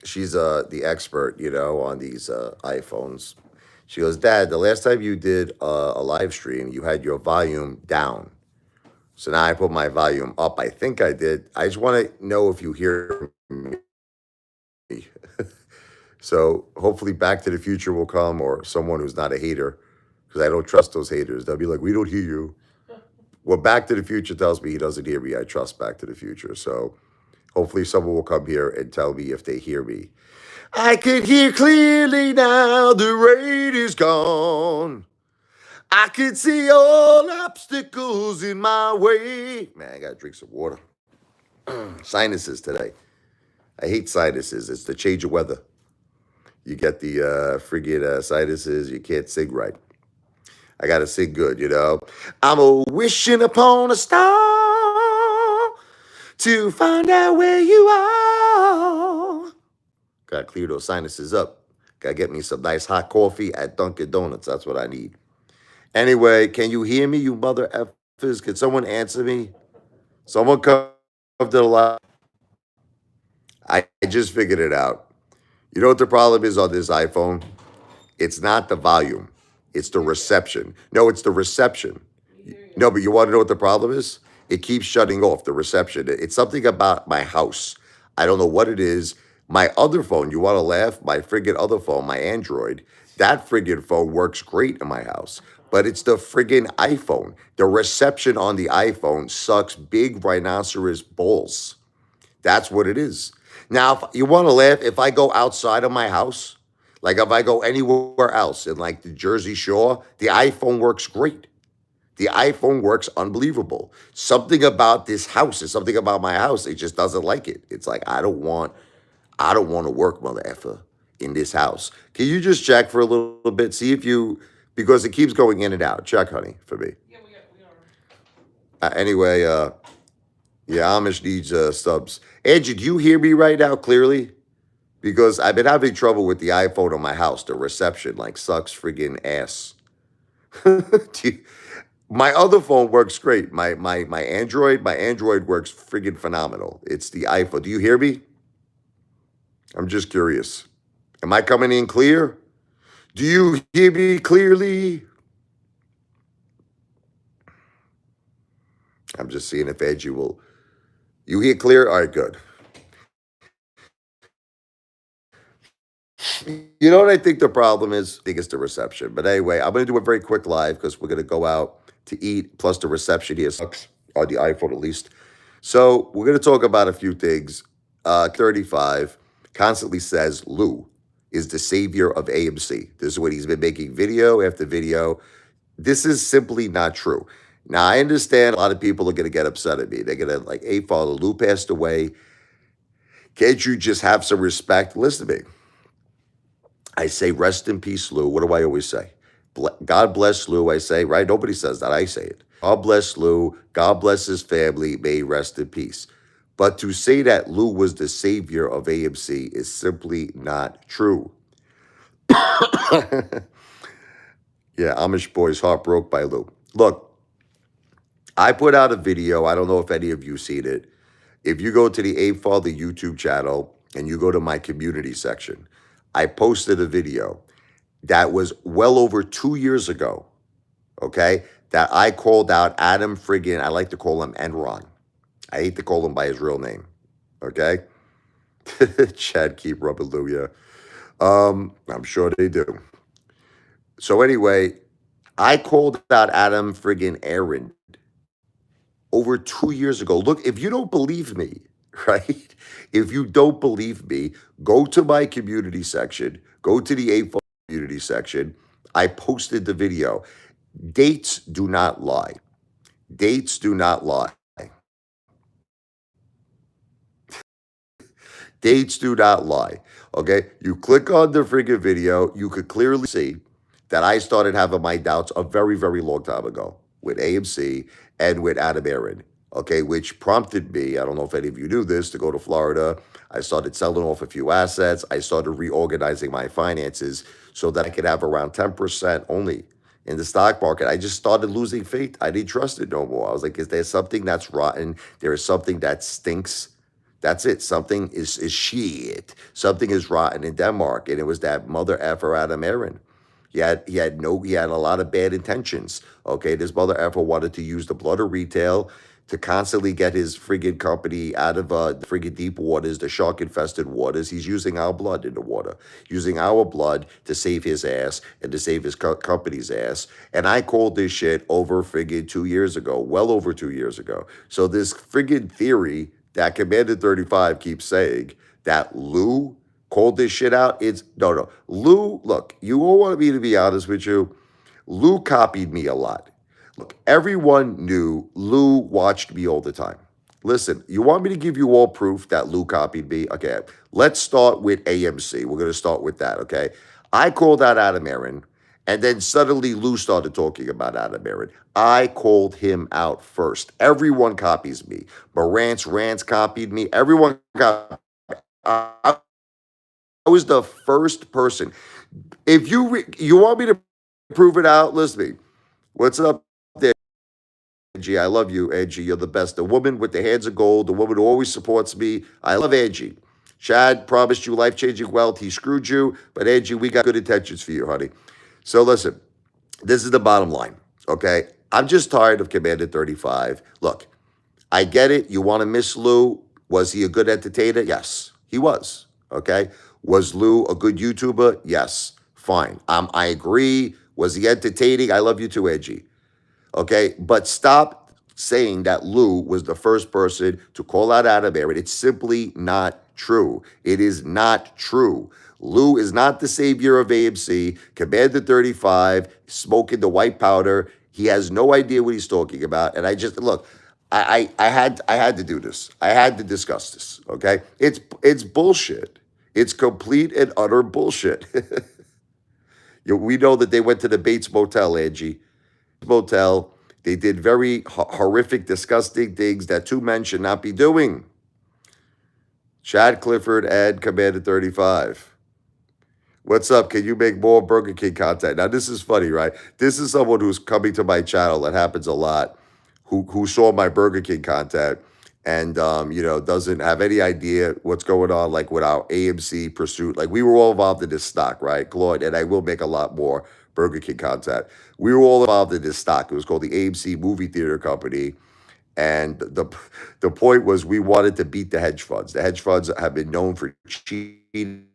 she's the expert, on these iPhones. She goes, Dad, the last time you did a live stream, you had your volume down. So now I put my volume up. I think I did. I just want to know if you hear me. So hopefully Back to the Future will come, or someone who's not a hater, because I don't trust those haters. They'll be like, we don't hear you. Well, Back to the Future tells me he doesn't hear me. I trust Back to the Future. So hopefully someone will come here and tell me if they hear me. I could hear clearly now, the rain is gone. I could see all obstacles in my way. Man, I gotta drink some water. Sinuses today. I hate sinuses. It's the change of weather. You get the friggin' sinuses, you can't sing right. I gotta sing good. I'm a wishing upon a star to find out where you are. Gotta clear those sinuses up. Gotta get me some nice hot coffee at Dunkin' Donuts. That's what I need. Anyway, can you hear me, you mother effers? Can someone answer me? Someone come to the line. I just figured it out. You know what the problem is on this iPhone? It's not the volume. It's the reception. No, it's the reception. No, but you want to know what the problem is? It keeps shutting off the reception. It's something about my house. I don't know what it is. My other phone, you want to laugh? My friggin' other phone, my Android, that friggin' phone works great in my house. But it's the friggin' iPhone. The reception on the iPhone sucks big rhinoceros balls. That's what it is. Now, if you want to laugh, if I go outside of my house, like if I go anywhere else in like the Jersey Shore, the iPhone works great. The iPhone works unbelievable. Something about this house is something about my house. It just doesn't like it. It's like I don't want to work, mother effer, in this house. Can you just check for a little bit? See if you because it keeps going in and out. Check, honey, for me. Anyway, yeah, Amish needs subs. Angie, do you hear me right now clearly? Because I've been having trouble with the iPhone on my house. The reception like sucks friggin' ass. My other phone works great. My Android works friggin' phenomenal. It's the iPhone. Do you hear me? I'm just curious. Am I coming in clear? Do you hear me clearly? I'm just seeing if Angie will. You hear clear? All right, good. You know what I think the problem is? I think it's the reception. But anyway, I'm going to do a very quick live because we're going to go out to eat. Plus, the reception here sucks on the iPhone at least. So we're going to talk about a few things. 35 constantly says Lou is the savior of AMC. This is what he's been making video after video. This is simply not true. Now, I understand a lot of people are going to get upset at me. They're going to like, Apefather, Lou passed away. Can't you just have some respect? Listen to me. I say, rest in peace, Lou. What do I always say? God bless Lou, I say, right? Nobody says that. I say it. God bless Lou. God bless his family. May he rest in peace. But to say that Lou was the savior of AMC is simply not true. Yeah, Amish boy's heart broke by Lou. Look, I put out a video. I don't know if any of you seen it. If you go to the Apefather YouTube channel and you go to my community section, I posted a video that was well over 2 years ago, okay, that I called out Adam friggin', I like to call him Enron. I hate to call him by his real name, okay? Chad, keep rubbing Lou, yeah. I'm sure they do. So anyway, I called out Adam friggin' Aaron over 2 years ago. Look, if you don't believe me, right? If you don't believe me, go to my community section, go to the A community section. I posted the video. Dates do not lie. Dates do not lie. Dates do not lie. Okay? You click on the friggin' video, you could clearly see that I started having my doubts a very, very long time ago with AMC and with Adam Aaron. Okay, which prompted me, I don't know if any of you knew this, to go to Florida. I started selling off a few assets. I started reorganizing my finances so that I could have around 10% only in the stock market. I just started losing faith. I didn't trust it no more. I was like, is there something that's rotten? There is something that stinks That's it. Something is shit. Something is rotten in Denmark, and it was that mother effer Adam Aaron. He had a lot of bad intentions. Okay, this mother effer wanted to use the blood of retail to constantly get his friggin' company out of the friggin' deep waters, the shark infested waters. He's using our blood in the water, using our blood to save his ass and to save his company's ass. And I called this shit over friggin' 2 years ago, well over 2 years ago. So this friggin' theory that Commander 35 keeps saying that Lou called this shit out, it's no. Lou, look, you all want me to be honest with you. Lou copied me a lot. Look, everyone knew Lou watched me all the time. Listen, you want me to give you all proof that Lou copied me? Okay, let's start with AMC. We're going to start with that, okay? I called out Adam Aaron, and then suddenly Lou started talking about Adam Aaron. I called him out first. Everyone copies me. Marantz Rants copied me. Everyone copied me. I was the first person. If you want me to prove it out, listen to me. What's up there, Angie? I love you, Angie. You're the best. The woman with the hands of gold, the woman who always supports me. I love Angie. Chad promised you life-changing wealth. He screwed you. But Angie, we got good intentions for you, honey. So listen, this is the bottom line, okay? I'm just tired of Commander 35. Look, I get it. You want to miss Lou. Was he a good entertainer? Yes, he was, okay? Was Lou a good YouTuber? Yes, fine. I agree. Was he entertaining? I love you too, Angie. Okay, but stop saying that Lou was the first person to call out Adam Aaron. It's simply not true. It is not true. Lou is not the savior of AMC. Commander 35, smoking the white powder. He has no idea what he's talking about. And I just look, I had to do this. I had to discuss this. Okay, it's bullshit. It's complete and utter bullshit. We know that they went to the Bates Motel, Angie. Motel. They did very horrific, disgusting things that two men should not be doing. Chad Clifford and Commander 35. What's up? Can you make more Burger King content? Now, this is funny, right? This is someone who's coming to my channel. That happens a lot. Who saw my Burger King content and doesn't have any idea what's going on, like with our AMC pursuit. Like we were all involved in this stock, right, Claude? And I will make a lot more Burger King content. We were all involved in this stock. It was called the AMC Movie Theater Company. And the point was we wanted to beat the hedge funds. The hedge funds have been known for cheating,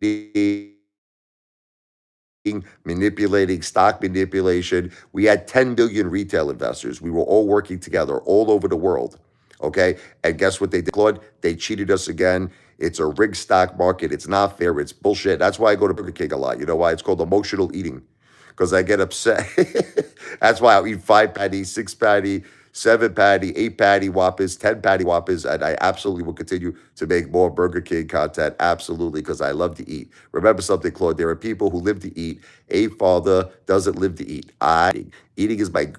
manipulating, stock manipulation. We had 10 billion retail investors. We were all working together all over the world. Okay. And guess what they did, Claude? They cheated us again. It's a rigged stock market. It's not fair. It's bullshit. That's why I go to Burger King a lot. You know why? It's called emotional eating. Because I get upset. That's why I'll eat 5 patty, 6 patty, 7 patty, 8 patty whoppers, 10 patty whoppers, and I absolutely will continue to make more Burger King content, absolutely, because I love to eat. Remember something, Claude, there are people who live to eat. Apefather doesn't live to eat. Eating is my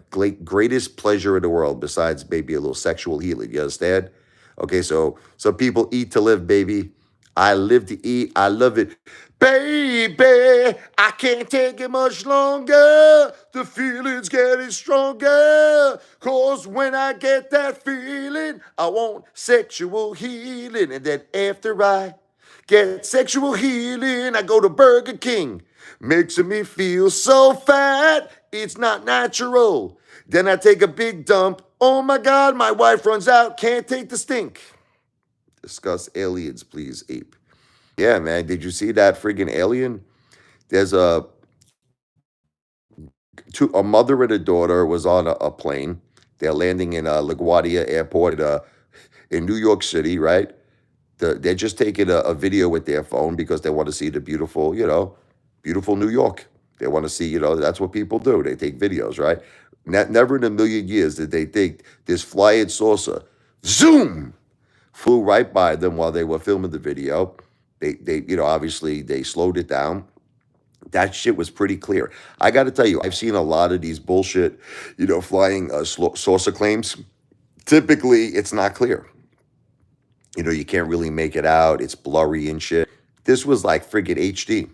greatest pleasure in the world, besides maybe a little sexual healing, you understand? Okay, so some people eat to live, baby. I live to eat. I love it. Baby, I can't take it much longer. The feeling's getting stronger. Cause when I get that feeling, I want sexual healing. And then after I get sexual healing, I go to Burger King. Makes me feel so fat, it's not natural. Then I take a big dump. Oh my God, my wife runs out. Can't take the stink. Discuss aliens, please, Ape. Yeah, man. Did you see that friggin' alien? There's a mother and a daughter was on a plane. They're landing in LaGuardia Airport in New York City, right? They're just taking a video with their phone because they want to see the beautiful, beautiful New York. They want to see, that's what people do. They take videos, right? Never in a million years did they think this flying saucer, zoom, flew right by them while they were filming the video. They obviously they slowed it down. That shit was pretty clear. I got to tell you, I've seen a lot of these bullshit, flying saucer claims. Typically, it's not clear. You can't really make it out. It's blurry and shit. This was like friggin' HD.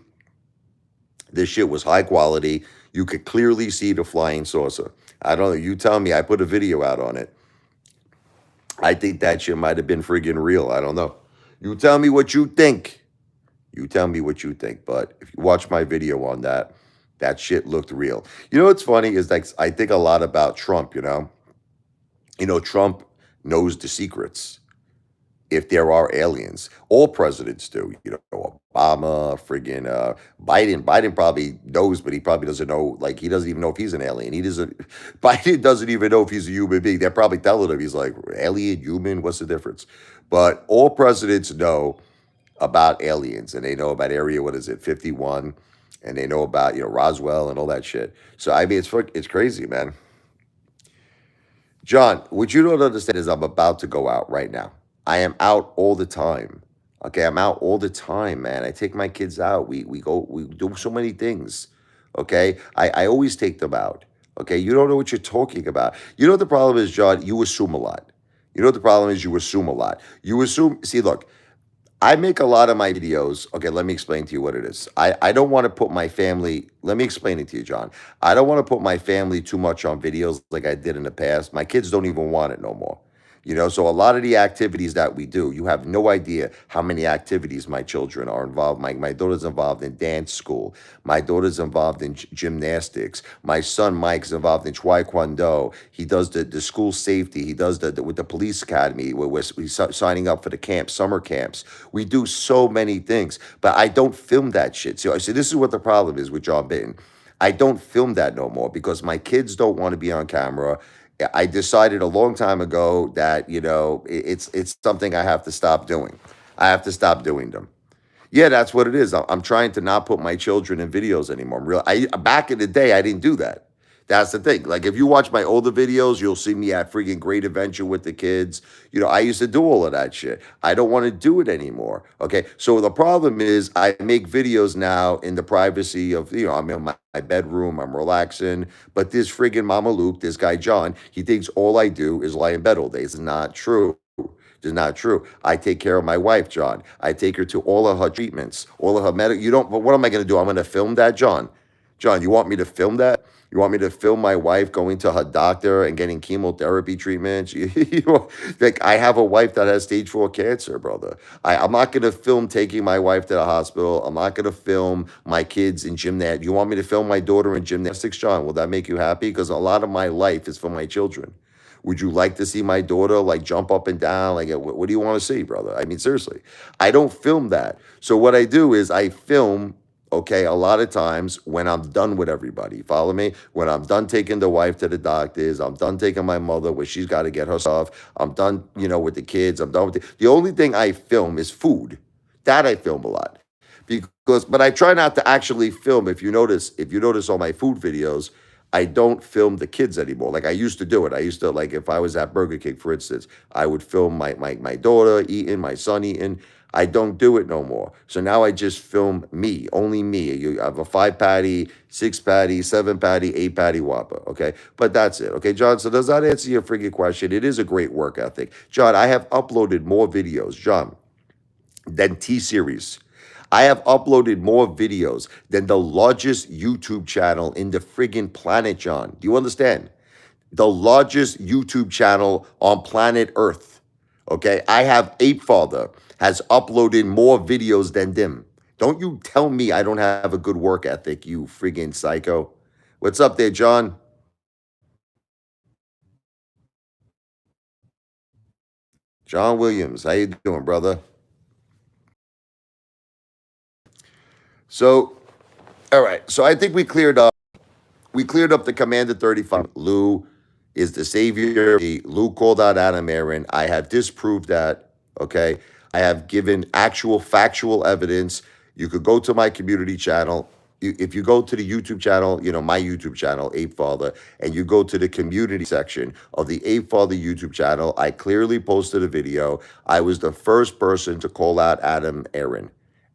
This shit was high quality. You could clearly see the flying saucer. I don't know. You tell me. I put a video out on it. I think that shit might have been friggin' real. I don't know. You tell me what you think. You tell me what you think. But if you watch my video on that, that shit looked real. You know what's funny is like I think a lot about Trump. Trump knows the secrets. If there are aliens. All presidents do. Obama, friggin' Biden. Biden probably knows, but he probably doesn't know. Like he doesn't even know if he's an alien. He doesn't. Biden doesn't even know if he's a human being. They're probably telling him he's like alien, human. What's the difference? But all presidents know about aliens, and they know about Area. What is it? 51, and they know about Roswell and all that shit. So I mean, it's crazy, man. John, what you don't understand is I'm about to go out right now. I am out all the time. Okay, I'm out all the time, man. I take my kids out. We do so many things. Okay, I always take them out. Okay, you don't know what you're talking about. You know what the problem is, John? You assume a lot. You know what the problem is? You assume a lot. You assume. See, look, I make a lot of my videos. Okay, let me explain to you what it is. I don't want to put my family, let me explain it to you, John. I don't want to put my family too much on videos like I did in the past. My kids don't even want it no more. So a lot of the activities that we do, you have no idea how many activities my children are involved. My daughter's involved in dance school. My daughter's involved in gymnastics. My son Mike's involved in taekwondo. He does the school safety. He does the with the police academy. We're signing up for the camps, summer camps. We do so many things, but I don't film that shit. So this is what the problem is with John Bitten. I don't film that no more because my kids don't want to be on camera. I decided a long time ago that it's something I have to stop doing. I have to stop doing them. Yeah, that's what it is. I'm trying to not put my children in videos anymore. Back in the day, I didn't do that. That's the thing. Like if you watch my older videos, you'll see me at freaking Great Adventure with the kids. I used to do all of that shit. I don't want to do it anymore. Okay. So the problem is I make videos now in the privacy of, I'm in my bedroom, I'm relaxing. But this friggin' Mama Luke, this guy John, he thinks all I do is lie in bed all day. It's not true. It's not true. I take care of my wife, John. I take her to all of her treatments, all of her medical. But what am I going to do? I'm going to film that, John. John, you want me to film that? You want me to film my wife going to her doctor and getting chemotherapy treatments? Like I have a wife that has stage 4 cancer, brother. I'm not going to film taking my wife to the hospital. I'm not going to film my kids in gymnastics. You want me to film my daughter in gymnastics, John? Will that make you happy? Because a lot of my life is for my children. Would you like to see my daughter like jump up and down? Like, what do you want to see, brother? I mean, seriously, I don't film that. So what I do is I film, okay, a lot of times when I'm done with everybody. Follow me? When I'm done taking the wife to the doctors, I'm done taking my mother where she's got to get her stuff. I'm done, with the kids. I'm done with the only thing I film is food. That I film a lot. But I try not to actually film. If you notice all my food videos, I don't film the kids anymore. Like I used to do it. I used to like if I was at Burger King, for instance, I would film my daughter eating, my son eating. I don't do it no more. So now I just film me, only me. You have a 5 patty, 6 patty, 7 patty, 8 patty Whopper. Okay. But that's it. Okay, John. So does that answer your freaking question? It is a great work ethic. John, I have uploaded more videos, John, than T-Series. I have uploaded more videos than the largest YouTube channel in the friggin' planet, John. Do you understand? The largest YouTube channel on planet Earth. Okay, I have Apefather has uploaded more videos than them. Don't you tell me I don't have a good work ethic, you friggin' psycho. What's up there, John? John Williams, how you doing, brother? So, all right. So I think we cleared up the Commander 35. Lou is the savior. Lou called out Adam Aaron. I have disproved that. Okay. I have given actual factual evidence. You could go to my community channel. If you go to the YouTube channel, my YouTube channel, Ape Father, and you go to the community section of the Ape Father YouTube channel, I clearly posted a video. I was the first person to call out Adam Aaron,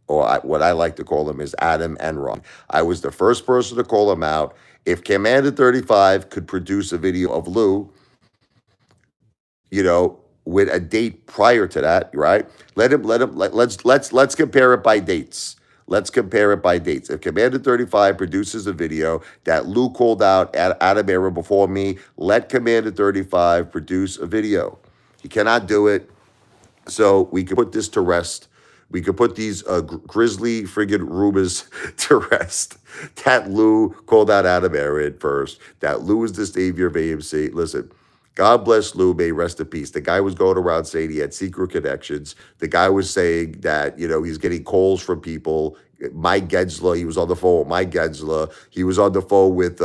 or what I like to call him is Adam Enron. I was the first person to call him out. If Commander 35 could produce a video of Lou, with a date prior to that, right? Let's compare it by dates. Let's compare it by dates. If Commander 35 produces a video that Lou called out at Adam Era before me, let Commander 35 produce a video. He cannot do it. So we could put this to rest. We could put these grisly friggin' rumors to rest. That Lou called out Adam Aaron first. That Lou is the savior of AMC. Listen, God bless Lou, may rest in peace. The guy was going around saying he had secret connections. The guy was saying that, he's getting calls from people. Mike Gensler, he was on the phone with Mike Gensler. He was on the phone with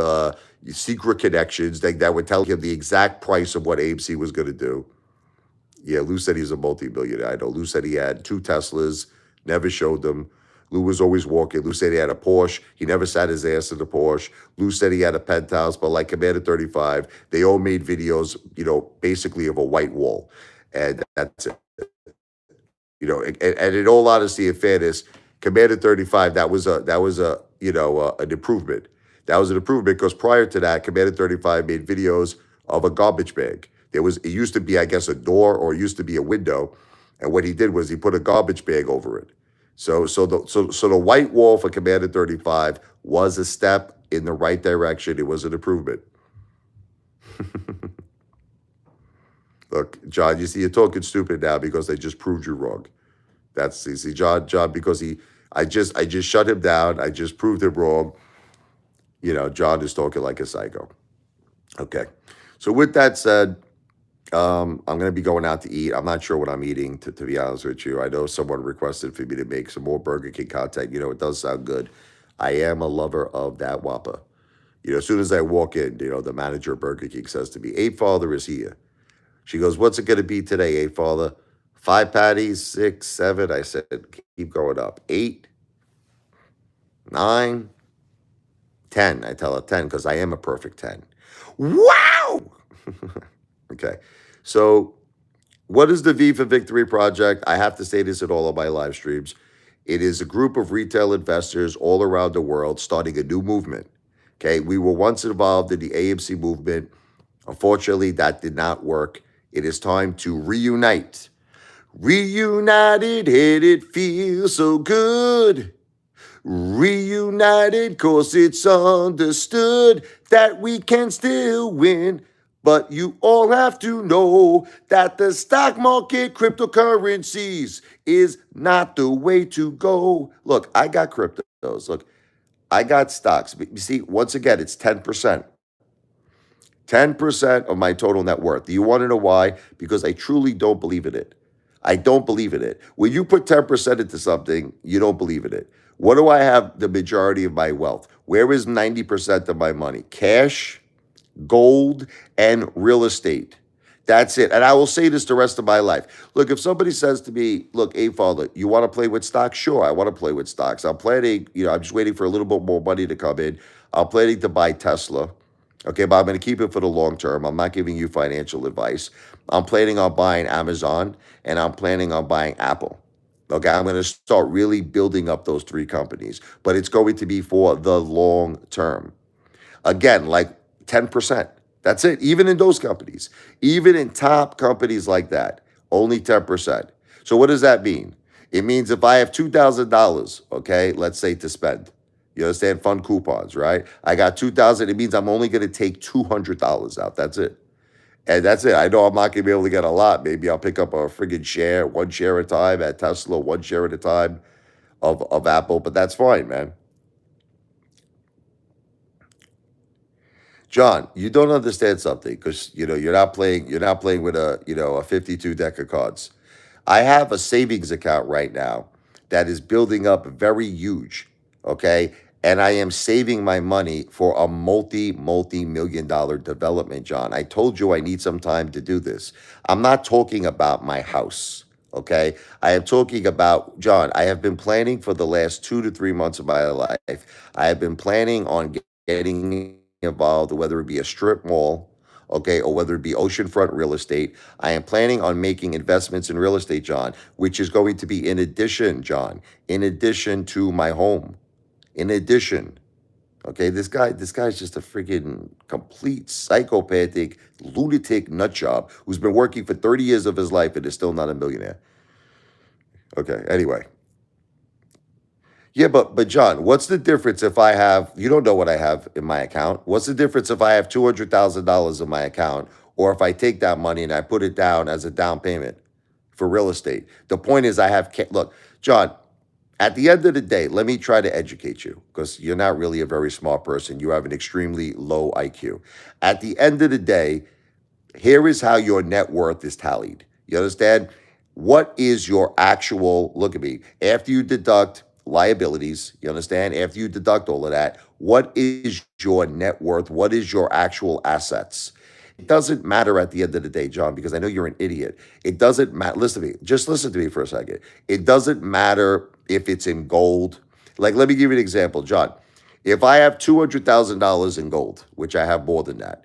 secret connections that would tell him the exact price of what AMC was going to do. Yeah, Lou said he's a multi-millionaire. I know. Lou said he had 2 Teslas, never showed them. Lou was always walking. Lou said he had a Porsche. He never sat his ass in the Porsche. Lou said he had a penthouse, but like Commander 35, they all made videos, basically of a white wall. And that's it. And in all honesty and fairness, Commander 35, an improvement. That was an improvement because prior to that, Commander 35 made videos of a garbage bag. It used to be, I guess, a door, or it used to be a window. And what he did was he put a garbage bag over it. So the white wall for Commander 35 was a step in the right direction. It was an improvement. Look, John, you see, you're talking stupid now because they just proved you wrong. That's, you see, John, because I just shut him down. I just proved him wrong. John is talking like a psycho. Okay. So with that said, I'm going to be going out to eat. I'm not sure what I'm eating, to be honest with you. I know someone requested for me to make some more Burger King content. It does sound good. I am a lover of that Whopper. As soon as I walk in, the manager of Burger King says to me, Apefather is here. She goes, what's it going to be today, Apefather? 5 patties, 6, 7. I said, keep going up. 8, 9, 10. I tell her 10 because I am a perfect 10. Wow! Okay. So what is the V for Victory Project? I have to say this in all of my live streams. It is a group of retail investors all around the world starting a new movement. Okay. We were once involved in the AMC movement. Unfortunately, that did not work. It is time to reunite. Reunited, and it feels so good. Reunited, 'cause it's understood that we can still win. But you all have to know that the stock market, cryptocurrencies, is not the way to go. Look, I got cryptos. Look, I got stocks. You see, once again, it's 10%. 10% of my total net worth. Do you want to know why? Because I truly don't believe in it. I don't believe in it. When you put 10% into something, you don't believe in it. What do I have the majority of my wealth? Where is 90% of my money? Cash, gold, and real estate. That's it. And I will say this the rest of my life. Look, if somebody says to me, look, Apefather, you want to play with stocks? Sure, I want to play with stocks. I'm planning, I'm just waiting for a little bit more money to come in. I'm planning to buy Tesla. Okay, but I'm going to keep it for the long term. I'm not giving you financial advice. I'm planning on buying Amazon, and I'm planning on buying Apple. Okay, I'm going to start really building up those 3 companies, but it's going to be for the long term. Again, like 10%. That's it. Even in those companies, even in top companies like that, only 10%. So what does that mean? It means if I have $2,000, okay, let's say to spend, you understand, fun coupons, right? I got $2,000. It means I'm only going to take $200 out. That's it. And that's it. I know I'm not going to be able to get a lot. Maybe I'll pick up a friggin' share, 1 share at a time at Tesla, 1 share at a time of Apple, but that's fine, man. John, you don't understand something because you're not playing with a 52 deck of cards. I have a savings account right now that is building up very huge, okay? And I am saving my money for a multi-million dollar development, John. I told you I need some time to do this. I'm not talking about my house, okay? I am talking about, John, I have been planning for the last 2 to 3 months of my life. I have been planning on getting involved, whether it be a strip mall, okay, or whether it be oceanfront real estate. I am planning on making investments in real estate, John, which is going to be in addition, John, in addition to my home. In addition, okay, this guy's just a freaking complete psychopathic, lunatic nutjob who's been working for 30 years of his life and is still not a millionaire. Okay, anyway. Yeah, but John, what's the difference if I have, you don't know what I have in my account. What's the difference if I have $200,000 in my account or if I take that money and I put it down as a down payment for real estate. The point is, look, John, at the end of the day, let me try to educate you because you're not really a very smart person. You have an extremely low IQ. At the end of the day, here is how your net worth is tallied. You understand? What is your actual, look at me, after you deduct liabilities, you understand? After you deduct all of that, what is your net worth? What is your actual assets? It doesn't matter at the end of the day, John, because I know you're an idiot. It doesn't matter. Listen to me. Just listen to me for a second. It doesn't matter if it's in gold. Like, let me give you an example, John. If I have $200,000 in gold, which I have more than that,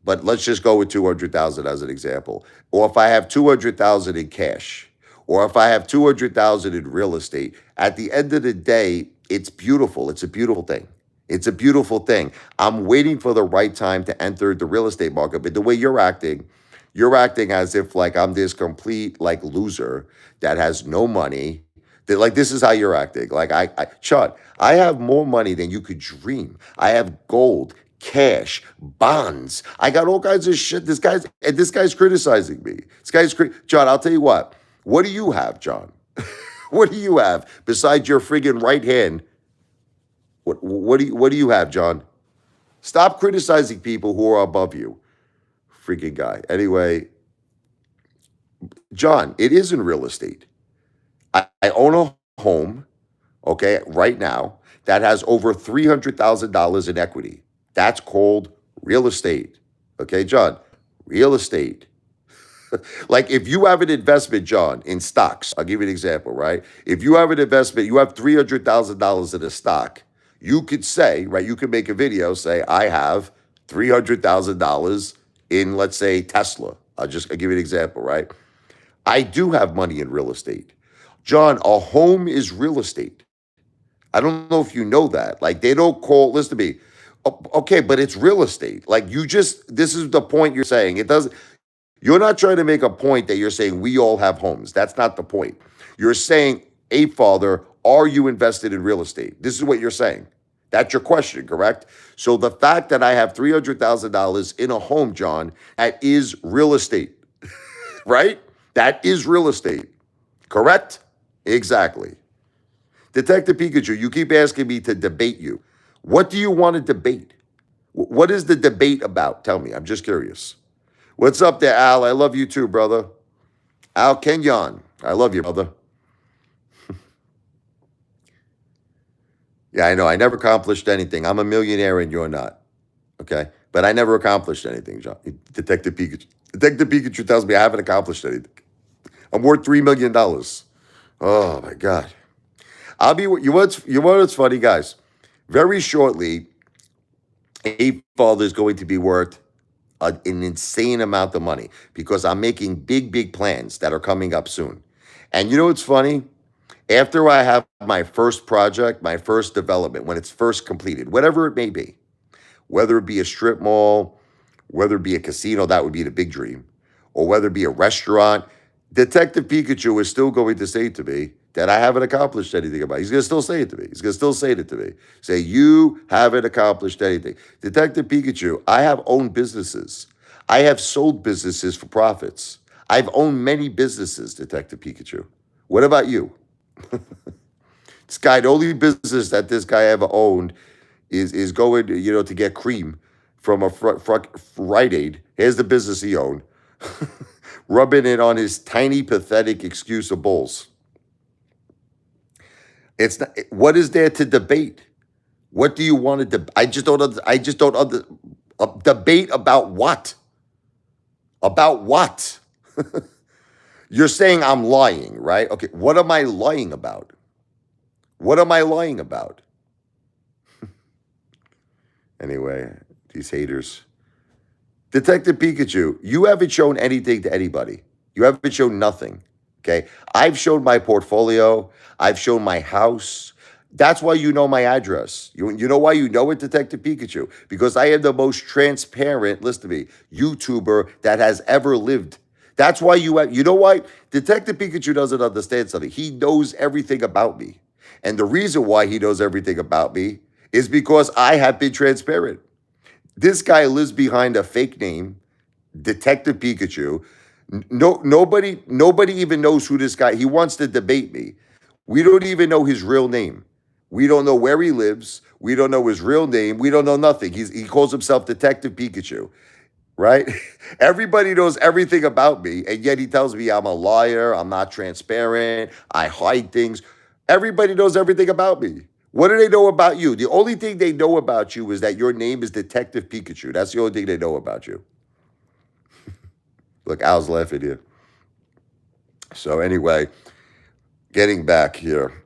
but let's just go with 200,000 as an example. Or if I have 200,000 in cash, or if I have 200,000 in real estate, at the end of the day, it's beautiful. It's a beautiful thing. It's a beautiful thing. I'm waiting for the right time to enter the real estate market. But the way you're acting as if like I'm this complete like loser that has no money. That like this is how you're acting. Like Chud, I have more money than you could dream. I have gold, cash, bonds. I got all kinds of shit. This guy's criticizing me. John, I'll tell you what. What do you have, John? What do you have besides your friggin' right hand? What do you have, John? Stop criticizing people who are above you. Freaking guy. Anyway, John, it is in real estate. I own a home, okay, right now that has over $300,000 in equity. That's called real estate. Okay, John, real estate. Like if you have an investment, John, in stocks, I'll give you an example, right? If you have an investment, you have $300,000 in a stock, you could say, right, you could make a video, say, I have $300,000 in, let's say, Tesla. I'll give you an example, right? I do have money in real estate. John, a home is real estate. I don't know if you know that. Like they don't listen to me. Okay, but it's real estate. Like this is the point you're saying. You're not trying to make a point that you're saying we all have homes. That's not the point. You're saying, Apefather, are you invested in real estate? This is what you're saying. That's your question, correct? So the fact that I have $300,000 in a home, John, that is real estate, right? That is real estate, correct? Exactly. Detective Pikachu, you keep asking me to debate you. What do you want to debate? What is the debate about? Tell me. I'm just curious. What's up there, Al? I love you too, brother. Al Kenyon. I love you, brother. Yeah, I know. I never accomplished anything. I'm a millionaire and you're not. Okay? But I never accomplished anything, John. Detective Pikachu. Detective Pikachu tells me I haven't accomplished anything. I'm worth $3 million. Oh, my God. You know what's funny, guys? Very shortly, Apefather is going to be worth an insane amount of money because I'm making big plans that are coming up soon. And you know what's funny? After I have my first project, my first development, when it's first completed, whatever it may be, whether it be a strip mall, whether it be a casino, that would be the big dream, or whether it be a restaurant, Detective Pikachu is still going to say to me that I haven't accomplished anything about it. He's going to still say it to me. He's going to still say it to me. Say, you haven't accomplished anything. Detective Pikachu, I have owned businesses. I have sold businesses for profits. I've owned many businesses, Detective Pikachu. What about you? This guy, the only business that this guy ever owned is going, to get cream from a Rite Aid. Here's the business he owned. Rubbing it on his tiny, pathetic excuse of bulls. It's not, what is there to debate? What do you want to debate? I just don't debate about what? About what? You're saying I'm lying, right? Okay, what am I lying about? What am I lying about? Anyway, these haters. Detective Pikachu, you haven't shown anything to anybody. You haven't shown nothing, okay? I've shown my portfolio. I've shown my house. That's why you know my address. You know why you know it, Detective Pikachu? Because I am the most transparent, listen to me, YouTuber that has ever lived. That's why you know why? Detective Pikachu doesn't understand something. He knows everything about me. And the reason why he knows everything about me is because I have been transparent. This guy lives behind a fake name, Detective Pikachu. No, nobody even knows who this guy. He wants to debate me. We don't even know his real name. We don't know where he lives. We don't know his real name. We don't know nothing. He calls himself Detective Pikachu, right? Everybody knows everything about me, and yet he tells me I'm a liar. I'm not transparent. I hide things. Everybody knows everything about me. What do they know about you? The only thing they know about you is that your name is Detective Pikachu. That's the only thing they know about you. Look, Al's laughing here. So anyway, getting back here,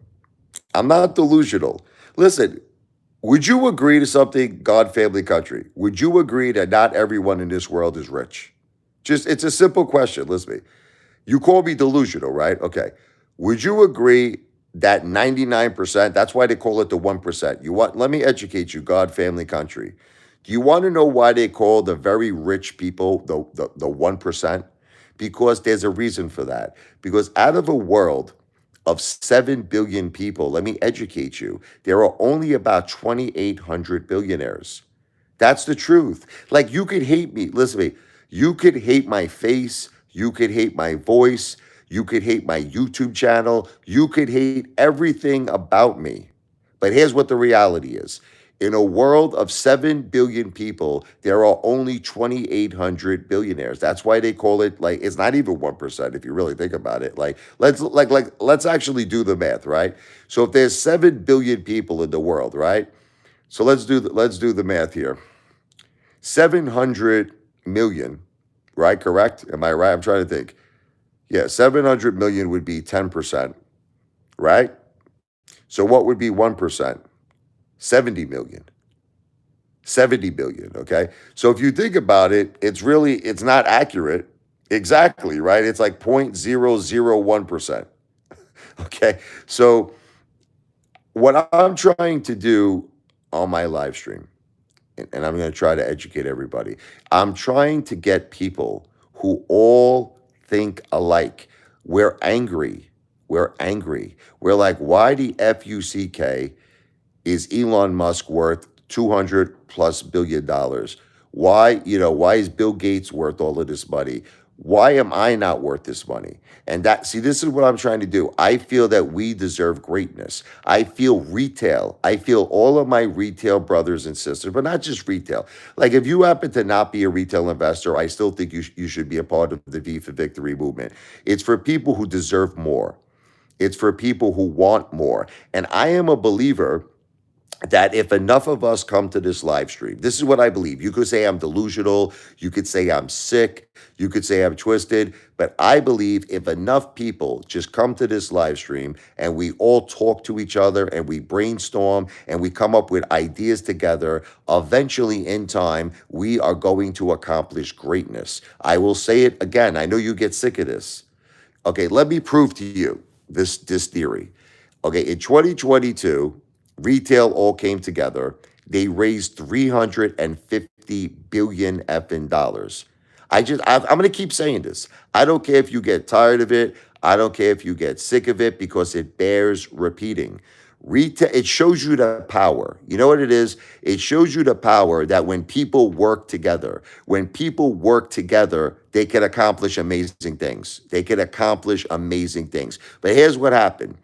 I'm not delusional. Listen, would you agree to something, God, family, country? Would you agree that not everyone in this world is rich? Just, it's a simple question. Listen to me. You call me delusional, right? Okay. Would you agree that 99%, that's why they call it the 1%. You want, let me educate you, God, family, country. Do you want to know why they call the very rich people the 1%? Because there's a reason for that. Because out of a world of 7 billion people, let me educate you, there are only about 2,800 billionaires. That's the truth. Like, you could hate me. Listen to me. You could hate my face. You could hate my voice. You could hate my YouTube channel. You could hate everything about me. But here's what the reality is. In a world of 7 billion people, there are only 2,800 billionaires. That's why they call it, like, it's not even 1% if you really think about it. Let's actually do the math, right? So if there's 7 billion people in the world, right? So let's do the math here. 700 million, right? Correct? Am I right? I'm trying to think. Yeah, 700 million would be 10%, right? So what would be 1%? 70 million. 70 billion, okay? So if you think about it, it's not accurate exactly, right? It's like 0.001%. Okay? So what I'm trying to do on my live stream, and I'm going to try to educate everybody. I'm trying to get people who all think alike. We're angry. We're angry. We're like, why the FUCK is Elon Musk worth 200 plus $billion? Why is Bill Gates worth all of this money? Why am I not worth this money? And this is what I'm trying to do. I feel that we deserve greatness. I feel retail. I feel all of my retail brothers and sisters, but not just retail. Like, if you happen to not be a retail investor, I still think you should be a part of the V for Victory movement. It's for people who deserve more. It's for people who want more. And I am a believer that if enough of us come to this live stream, this is what I believe. You could say I'm delusional. You could say I'm sick. You could say I'm twisted. But I believe if enough people just come to this live stream and we all talk to each other and we brainstorm and we come up with ideas together, eventually in time, we are going to accomplish greatness. I will say it again. I know you get sick of this. Okay, let me prove to you this theory. Okay, in 2022, retail all came together. They raised 350 billion effing dollars. I'm going to keep saying this. I don't care if you get tired of it. I don't care if you get sick of it, because it bears repeating. Retail, it shows you the power. You know what it is? It shows you the power that when people work together, they can accomplish amazing things. They can accomplish amazing things. But here's what happened.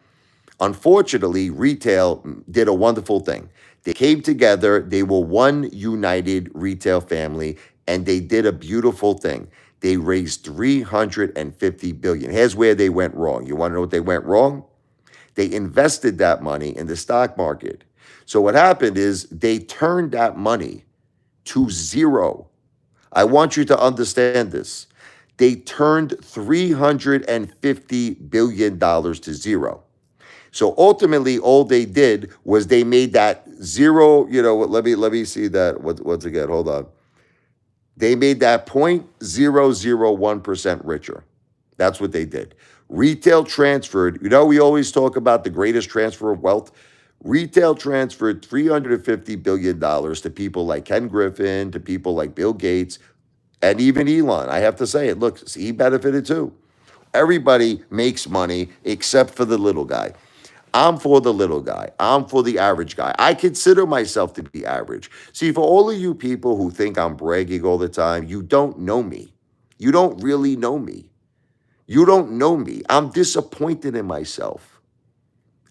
Unfortunately, retail did a wonderful thing. They came together, they were one united retail family, and they did a beautiful thing. They raised 350 billion. Here's where they went wrong. You want to know what they went wrong? They invested that money in the stock market. So what happened is they turned that money to zero. I want you to understand this. They turned $350 billion to zero. So ultimately, all they did was they made that zero, let me see that once again, hold on. They made that 0.001% richer. That's what they did. Retail transferred, we always talk about the greatest transfer of wealth. Retail transferred $350 billion to people like Ken Griffin, to people like Bill Gates, and even Elon. I have to say it. Look, he benefited too. Everybody makes money except for the little guy. I'm for the little guy. I'm for the average guy. I consider myself to be average. See, for all of you people who think I'm bragging all the time, you don't know me. You don't really know me. You don't know me. I'm disappointed in myself.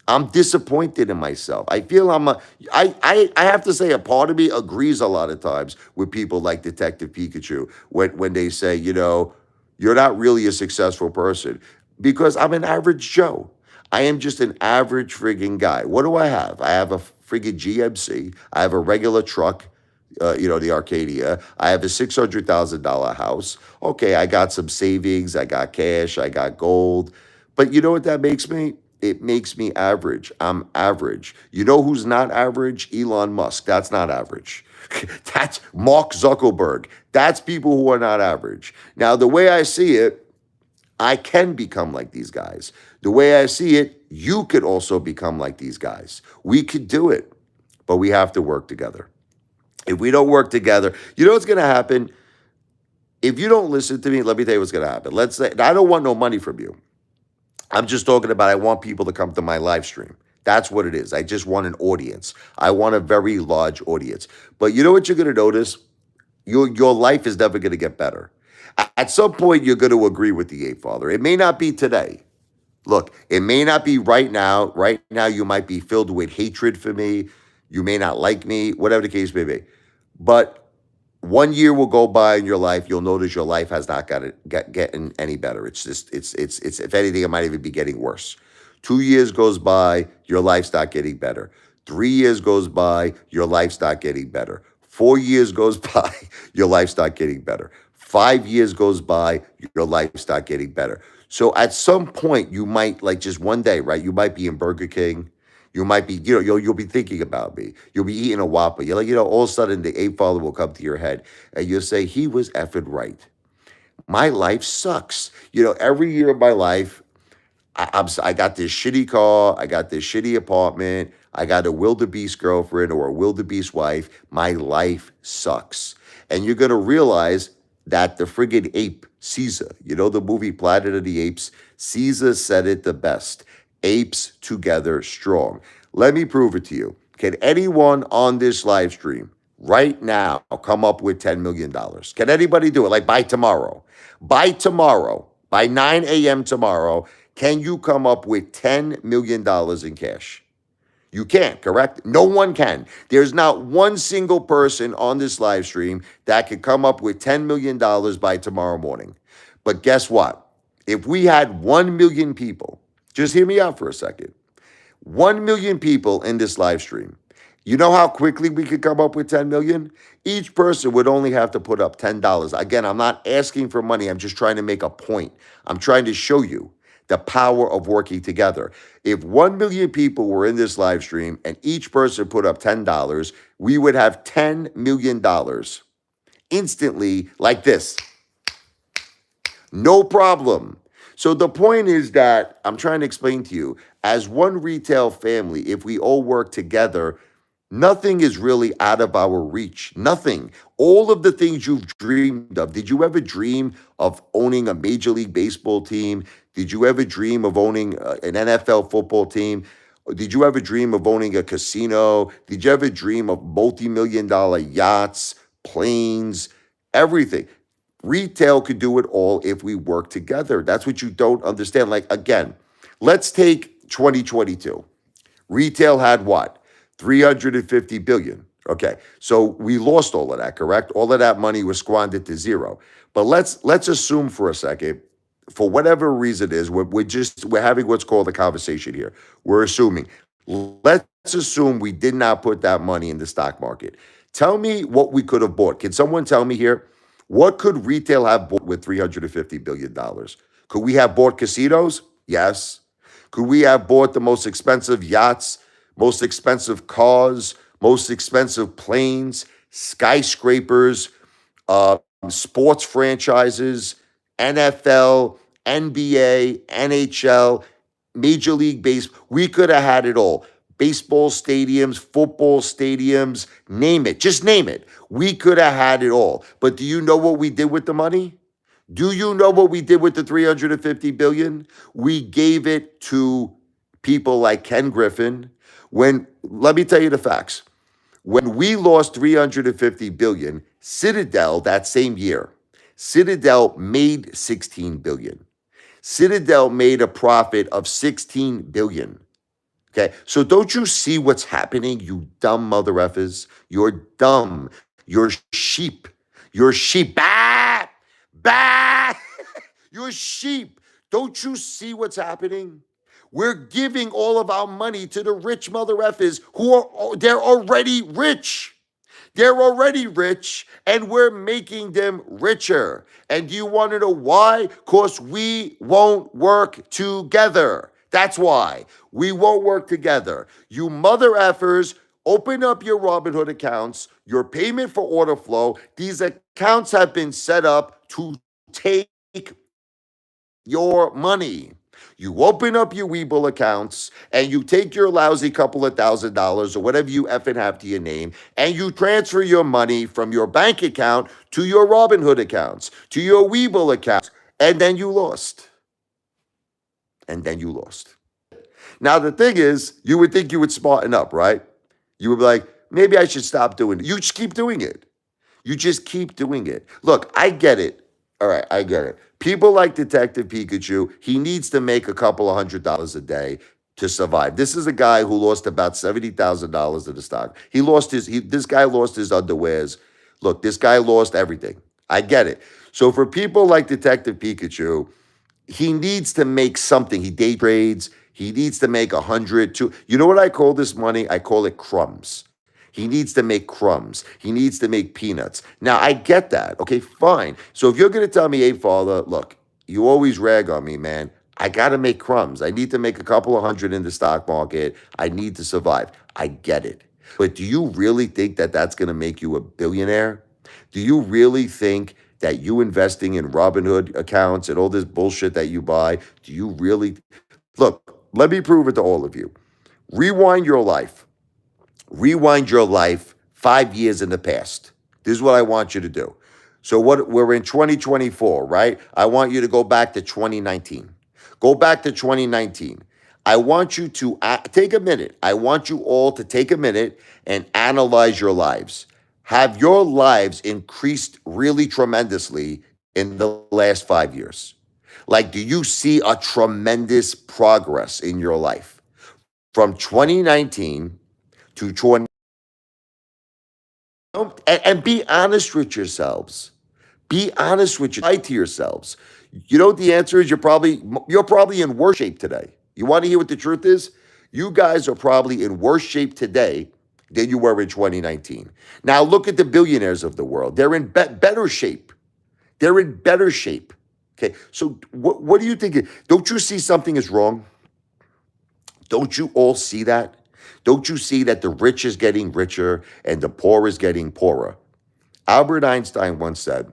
I'm disappointed in myself. I feel I have to say a part of me agrees a lot of times with people like Detective Pikachu when they say, you're not really a successful person because I'm an average Joe. I am just an average friggin' guy. What do I have? I have a friggin' GMC. I have a regular truck, the Arcadia. I have a $600,000 house. Okay, I got some savings. I got cash. I got gold. But you know what that makes me? It makes me average. I'm average. You know who's not average? Elon Musk. That's not average. That's Mark Zuckerberg. That's people who are not average. Now, the way I see it, I can become like these guys. The way I see it, you could also become like these guys. We could do it, but we have to work together. If we don't work together, you know what's going to happen? If you don't listen to me, let me tell you what's going to happen. Let's say, I don't want no money from you. I'm just talking about I want people to come to my live stream. That's what it is. I just want an audience. I want a very large audience. But you know what you're going to notice? Your life is never going to get better. At some point, you're going to agree with the Apefather. It may not be today. Look, it may not be right now. Right now, you might be filled with hatred for me. You may not like me, whatever the case may be. But 1 year will go by in your life. You'll notice your life has not getting any better. It's just, it's, if anything, it might even be getting worse. 2 years goes by, your life's not getting better. 3 years goes by, your life's not getting better. 4 years goes by, your life's not getting better. 5 years goes by, your life's not getting better. So at some point, you might, like just one day, right? You might be in Burger King. You might be, you'll be thinking about me. You'll be eating a Whopper. You're like, all of a sudden the Apefather will come to your head and you'll say, he was effing right. My life sucks. Every year of my life, I got this shitty car. I got this shitty apartment. I got a wildebeest girlfriend or a wildebeest wife. My life sucks. And you're going to realize that the friggin' ape, Caesar, the movie Planet of the Apes, Caesar said it the best. Apes together strong. Let me prove it to you. Can anyone on this live stream right now come up with $10 million? Can anybody do it? Like by tomorrow? By 9 a.m. tomorrow, can you come up with $10 million in cash? You can't, correct? No one can. There's not one single person on this live stream that could come up with $10 million by tomorrow morning. But guess what? If we had 1 million people, just hear me out for a second, 1 million people in this live stream, you know how quickly we could come up with 10 million? Each person would only have to put up $10. Again, I'm not asking for money. I'm just trying to make a point. I'm trying to show you the power of working together. If 1 million people were in this live stream and each person put up $10, we would have $10 million instantly like this. No problem. So the point is that I'm trying to explain to you, as one retail family, if we all work together, nothing is really out of our reach. Nothing. All of the things you've dreamed of. Did you ever dream of owning a Major League Baseball team? Did you ever dream of owning an NFL football team? Did you ever dream of owning a casino? Did you ever dream of multi-million-dollar yachts, planes, everything? Retail could do it all if we work together. That's what you don't understand. Like, again, let's take 2022. Retail had what? 350 billion. Okay, so we lost all of that, correct? All of that money was squandered to zero. But let's assume for a second, for whatever reason it is, we're having what's called a conversation here. We're assuming. Let's assume we did not put that money in the stock market. Tell me what we could have bought. Can someone tell me here? What could retail have bought with $350 billion? Could we have bought casinos? Yes. Could we have bought the most expensive yachts, most expensive cars, most expensive planes, skyscrapers, sports franchises, NFL, NBA, NHL, Major League Baseball? We could have had it all. Baseball stadiums, football stadiums, name it. Just name it. We could have had it all. But do you know what we did with the money? Do you know what we did with the 350 billion? We gave it to people like Ken Griffin. Let me tell you the facts. When we lost 350 billion, Citadel that same year, Citadel made 16 billion. Citadel made a profit of 16 billion. Okay, so don't you see what's happening, you dumb mother effers? You're dumb. You're sheep. You're sheep. Bah! Bah! You're sheep. Don't you see what's happening? We're giving all of our money to the rich mother effers who are, they're already rich. They're already rich, and we're making them richer. And do you want to know why? Because we won't work together. That's why. We won't work together. You mother effers, open up your Robinhood accounts, your payment for order flow. These accounts have been set up to take your money. You open up your Webull accounts and you take your lousy couple of $1,000 or whatever you effing have to your name, and you transfer your money from your bank account to your Robinhood accounts, to your Webull accounts, and then you lost. And then you lost. Now, the thing is, you would think you would smarten up, right? You would be like, maybe I should stop doing it. You just keep doing it. You just keep doing it. Look, I get it. All right, I get it. People like Detective Pikachu, he needs to make a couple of $100 a day to survive. This is a guy who lost about $70,000 to the stock. This guy lost his underwears. Look, this guy lost everything. I get it. So for people like Detective Pikachu, he needs to make something. He day trades. He needs to make 100, two. You know what I call this money? I call it crumbs. He needs to make crumbs. He needs to make peanuts. Now, I get that. Okay, fine. So if you're going to tell me, Apefather, look, you always rag on me, man. I got to make crumbs. I need to make a couple of hundred in the stock market. I need to survive. I get it. But do you really think that that's going to make you a billionaire? Do you really think that you investing in Robinhood accounts and all this bullshit that you buy, do you really? Look, let me prove it to all of you. Rewind your life. Rewind your life 5 years in the past. This is what I want you to do. So we're in 2024, right? I want you to go back to 2019. Go back to 2019. I want you to take a minute. I want you all to take a minute and analyze your lives. Have your lives increased really tremendously in the last 5 years? Like, do you see a tremendous progress in your life from 2019 to 20? And be honest with yourselves. Be honest with you. Lie to yourselves. You know what the answer is? You're probably in worse shape today. You want to hear what the truth is? You guys are probably in worse shape today than you were in 2019. Now look at the billionaires of the world. They're in better shape. They're in better shape. Okay, so what do you think? Don't you see something is wrong? Don't you all see that? Don't you see that the rich is getting richer and the poor is getting poorer? Albert Einstein once said,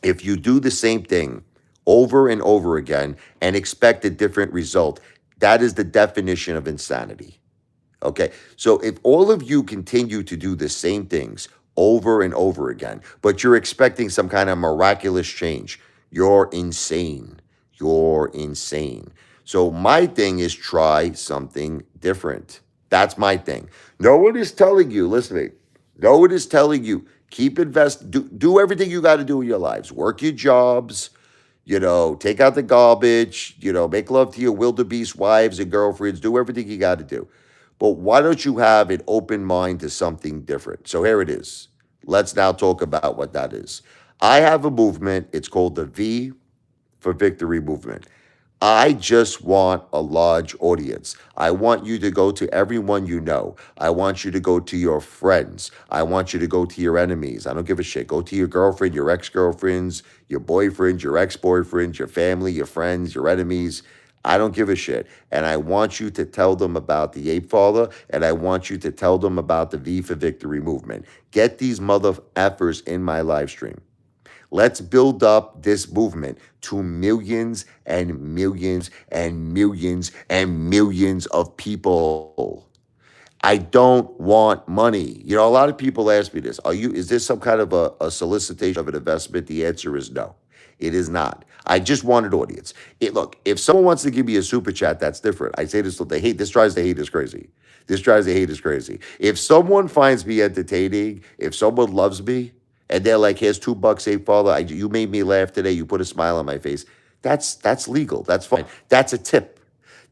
if you do the same thing over and over again and expect a different result, that is the definition of insanity. Okay, so if all of you continue to do the same things over and over again, but you're expecting some kind of miraculous change, you're insane. You're insane. So my thing is try something different. That's my thing. No one is telling you, listen to me, no one is telling you, do everything you got to do in your lives. Work your jobs, take out the garbage, make love to your wildebeest wives and girlfriends, do everything you got to do. But why don't you have an open mind to something different? So here it is. Let's now talk about what that is. I have a movement. It's called the V for Victory movement. I just want a large audience. I want you to go to everyone you know. I want you to go to your friends. I want you to go to your enemies. I don't give a shit. Go to your girlfriend, your ex-girlfriends, your boyfriends, your ex-boyfriends, your family, your friends, your enemies. I don't give a shit. And I want you to tell them about the Apefather, and I want you to tell them about the V for Victory movement. Get these mother effers in my live stream. Let's build up this movement to millions and millions and millions and millions of people. I don't want money. A lot of people ask me this. Is this some kind of a solicitation of an investment? The answer is no. It is not. I just want an audience. Look, if someone wants to give me a super chat, that's different. I say this, this drives the haters crazy. This drives the haters crazy. If someone finds me entertaining, if someone loves me, And they're like, here's $2, Apefather. You made me laugh today. You put a smile on my face. That's legal. That's fine. That's a tip.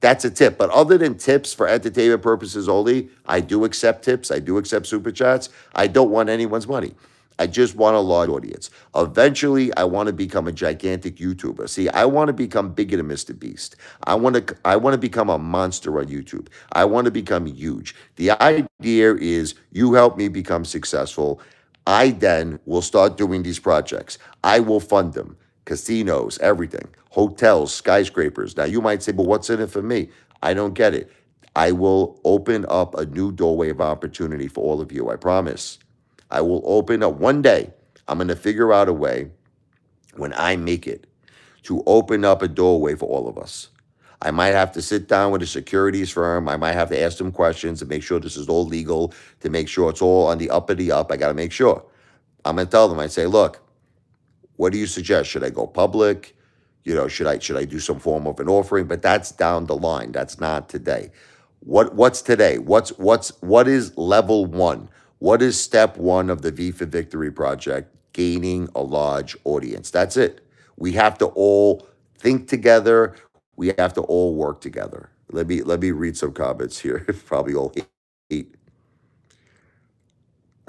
That's a tip. But other than tips for entertainment purposes only, I do accept tips. I do accept super chats. I don't want anyone's money. I just want a large audience. Eventually, I want to become a gigantic YouTuber. See, I want to become bigger than Mr. Beast. I want to become a monster on YouTube. I want to become huge. The idea is you help me become successful. I then will start doing these projects. I will fund them. Casinos, everything, hotels, skyscrapers. Now, you might say, but what's in it for me? I don't get it. I will open up a new doorway of opportunity for all of you. I promise. I will open up one day. I'm going to figure out a way when I make it to open up a doorway for all of us. I might have to sit down with a securities firm. I might have to ask them questions to make sure this is all legal, to make sure it's all on the up and the up. I got to make sure. I'm going to tell them, I say, look, what do you suggest? Should I go public? Should I do some form of an offering? But that's down the line. That's not today. What's today? What is level one? What is step one of the V for Victory project? Gaining a large audience. That's it. We have to all think together. We have to all work together. Let me read some comments here. Probably all hate.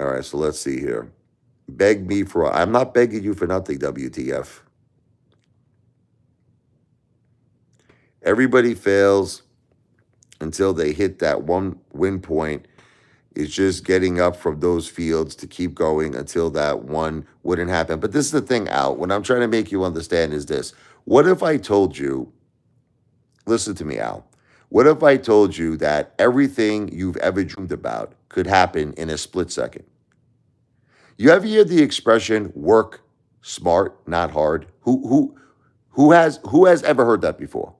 All right, so let's see here. Beg me for, I'm not begging you for nothing, WTF. Everybody fails until they hit that one win point. It's just getting up from those fields to keep going until that one wouldn't happen. But this is the thing, Al. What I'm trying to make you understand is this. What if I told you, listen to me, Al. What if I told you that everything you've ever dreamed about could happen in a split second? You ever hear the expression "work smart, not hard"? Who has ever heard that before?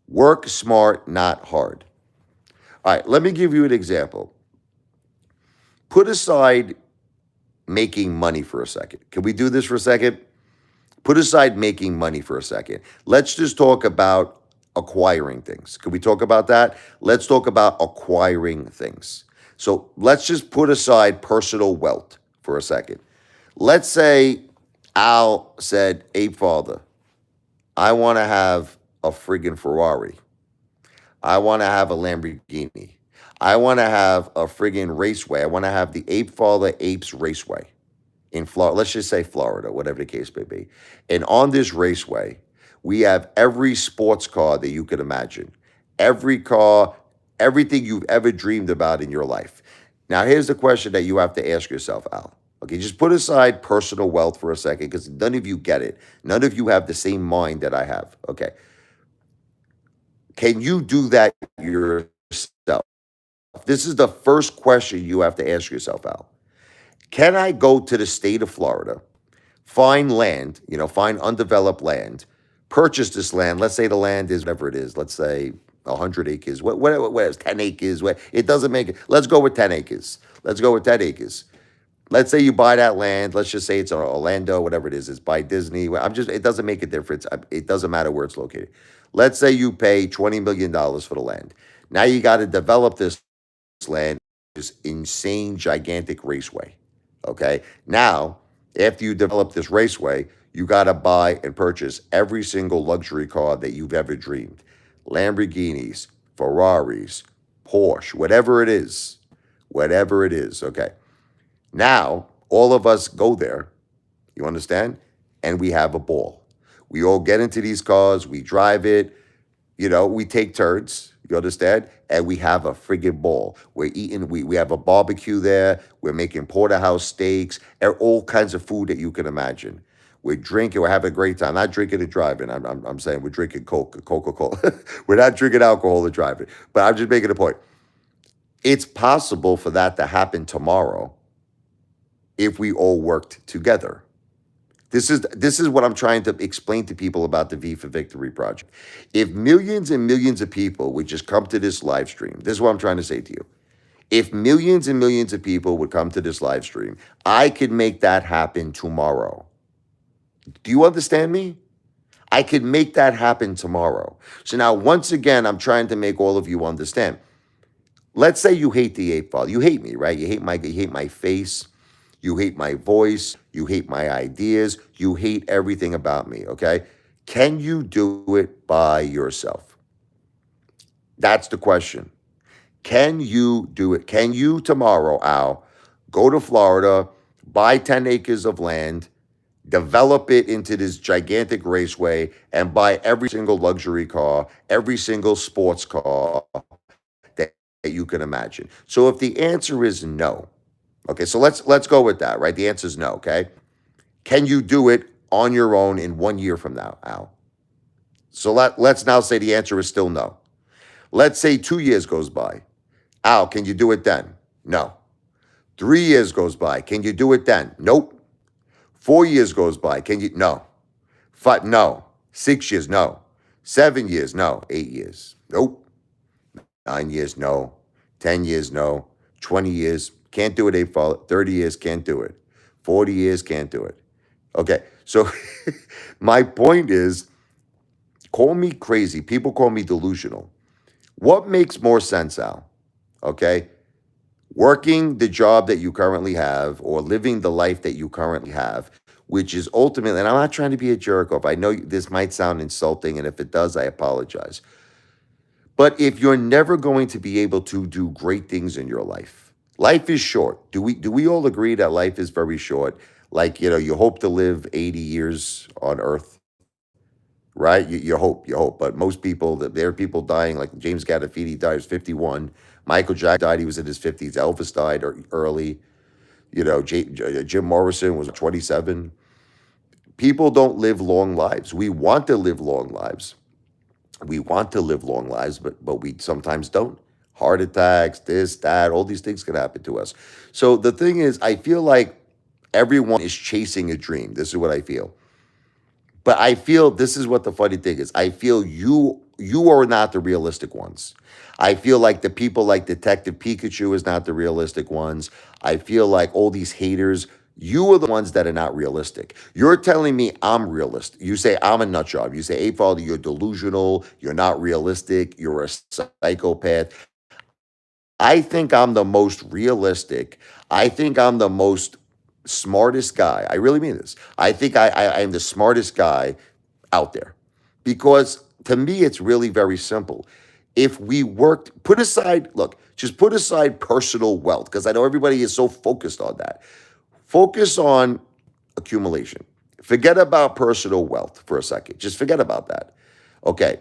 Work smart, not hard. All right, let me give you an example. Put aside making money for a second. Can we do this for a second? Put aside making money for a second. Let's just talk about acquiring things. Can we talk about that? Let's talk about acquiring things. So let's just put aside personal wealth for a second. Let's say Al said, Apefather, I want to have a friggin' Ferrari. I want to have a Lamborghini. I want to have a friggin' raceway. I want to have the Apefather Apes Raceway in Florida. Let's just say Florida, whatever the case may be. And on this raceway, we have every sports car that you could imagine. Every car, everything you've ever dreamed about in your life. Now, here's the question that you have to ask yourself, Al. Okay, just put aside personal wealth for a second because none of you get it. None of you have the same mind that I have. Okay. Can you do that yourself? This is the first question you have to ask yourself, Al. Can I go to the state of Florida, find land, find undeveloped land, purchase this land? Let's say the land is whatever it is. Let's say 100 acres, what is 10 acres? It doesn't make it. Let's go with 10 acres. Let's go with 10 acres. Let's say you buy that land. Let's just say it's in Orlando, whatever it is. It's by Disney. It doesn't make a difference. It doesn't matter where it's located. Let's say you pay $20 million for the land. Now you got to develop this land, this insane, gigantic raceway. Okay. Now, after you develop this raceway, you got to buy and purchase every single luxury car that you've ever dreamed. Lamborghinis, Ferraris, Porsche, whatever it is. Whatever it is. Okay. Now, all of us go there, you understand? And we have a ball. We all get into these cars, we drive it, we take turns, you understand? And we have a friggin' ball. We're eating, we have a barbecue there, we're making porterhouse steaks, and all kinds of food that you can imagine. We're drinking, we're having a great time. Not drinking and driving, I'm saying we're drinking Coca-Cola. We're not drinking alcohol and driving. But I'm just making a point. It's possible for that to happen tomorrow if we all worked together. This is what I'm trying to explain to people about the V for Victory project. If millions and millions of people would just come to this live stream, this is what I'm trying to say to you. If millions and millions of people would come to this live stream, I could make that happen tomorrow. Do you understand me? I could make that happen tomorrow. So now, once again, I'm trying to make all of you understand. Let's say you hate the Apefather. You hate me, right? You hate my face. You hate my voice. You hate my ideas. You hate everything about me, okay? Can you do it by yourself? That's the question. Can you do it? Can you tomorrow, Al, go to Florida, buy 10 acres of land, develop it into this gigantic raceway, and buy every single luxury car, every single sports car that you can imagine? So if the answer is no, okay, so let's go with that, right? The answer is no, okay? Can you do it on your own in 1 year from now, Al? So let's now say the answer is still no. Let's say 2 years goes by. Al, can you do it then? No. 3 years goes by. Can you do it then? Nope. 4 years goes by. Can you? No. Five, no. 6 years, no. 7 years, no. 8 years, nope. 9 years, no. 10 years, no. 20 years, can't do it. Apefather. 30 years, can't do it. 40 years, can't do it. Okay, so my point is, call me crazy. People call me delusional. What makes more sense, Al? Okay, working the job that you currently have or living the life that you currently have, which is ultimately, and I'm not trying to be a jerk off. I know this might sound insulting, and if it does, I apologize. But if you're never going to be able to do great things in your life is short. Do we all agree that life is very short? Like, you hope to live 80 years on earth, right? You hope. But most people, there are people dying, like James Gandolfini died, he was 51. Michael Jackson died, he was in his 50s. Elvis died early. Jim Morrison was 27. People don't live long lives. We want to live long lives. But we sometimes don't. Heart attacks, this, that, all these things can happen to us. So the thing is, I feel like everyone is chasing a dream. This is what I feel. But I feel this is what the funny thing is. I feel you are not the realistic ones. I feel like the people like Detective Pikachu is not the realistic ones. I feel like all these haters, you are the ones that are not realistic. You're telling me I'm realistic. You say I'm a nut job. You say, hey, Father, you're delusional. You're not realistic. You're a psychopath. I think I'm the most realistic. I think I'm the most smartest guy. I really mean this. I think I am the smartest guy out there, because to me, it's really very simple. If we worked, just put aside personal wealth, because I know everybody is so focused on that. Focus on accumulation. Forget about personal wealth for a second. Just forget about that. Okay.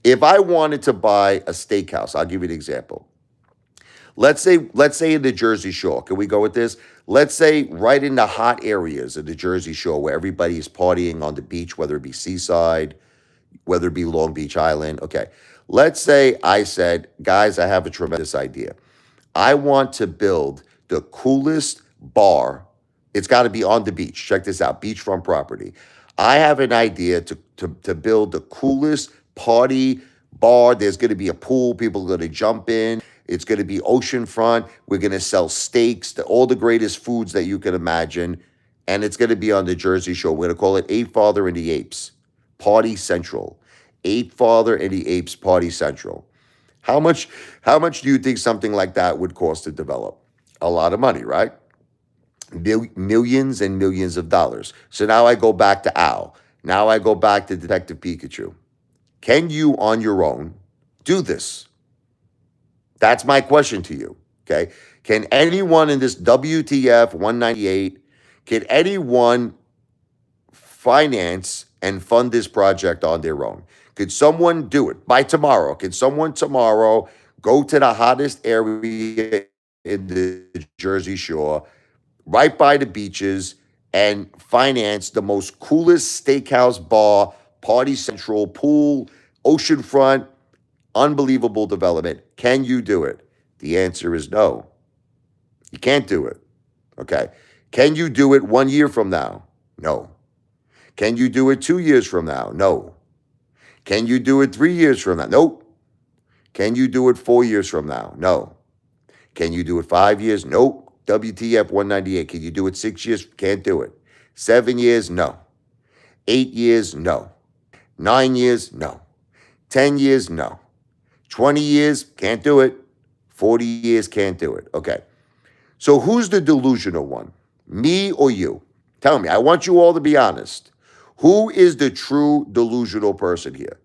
If I wanted to buy a steakhouse, I'll give you an example. Let's say in the Jersey Shore. Can we go with this? Let's say right in the hot areas of the Jersey Shore where everybody is partying on the beach, whether it be Seaside, whether it be Long Beach Island. Okay. Let's say I said, guys, I have a tremendous idea. I want to build the coolest bar. It's got to be on the beach. Check this out, beachfront property. I have an idea to build the coolest party bar. There's going to be a pool. People are going to jump in. It's going to be oceanfront. We're going to sell steaks, all the greatest foods that you can imagine. And it's going to be on the Jersey Shore. We're going to call it Apefather and the Apes Party Central. Apefather and the Apes Party Central. How much do you think something like that would cost to develop? A lot of money, right? Millions and millions of dollars. So now I go back to Al. Now I go back to Detective Pikachu. Can you on your own do this? That's my question to you, okay? Can anyone in this WTF 198, can anyone finance and fund this project on their own? Could someone do it by tomorrow? Could someone tomorrow go to the hottest area in the Jersey Shore, right by the beaches, and finance the most coolest steakhouse, bar, party central, pool, oceanfront, unbelievable development? Can you do it? The answer is no. You can't do it. Okay. Can you do it 1 year from now? No. Can you do it 2 years from now? No. Can you do it 3 years from now? Nope. Can you do it 4 years from now? No. Can you do it 5 years? Nope. WTF 198. Can you do it 6 years? Can't do it. 7 years? No. 8 years? No. 9 years? No. 10 years? No. 20 years? Can't do it. 40 years? Can't do it. Okay. So who's the delusional one? Me or you? Tell me. I want you all to be honest. Who is the true delusional person here?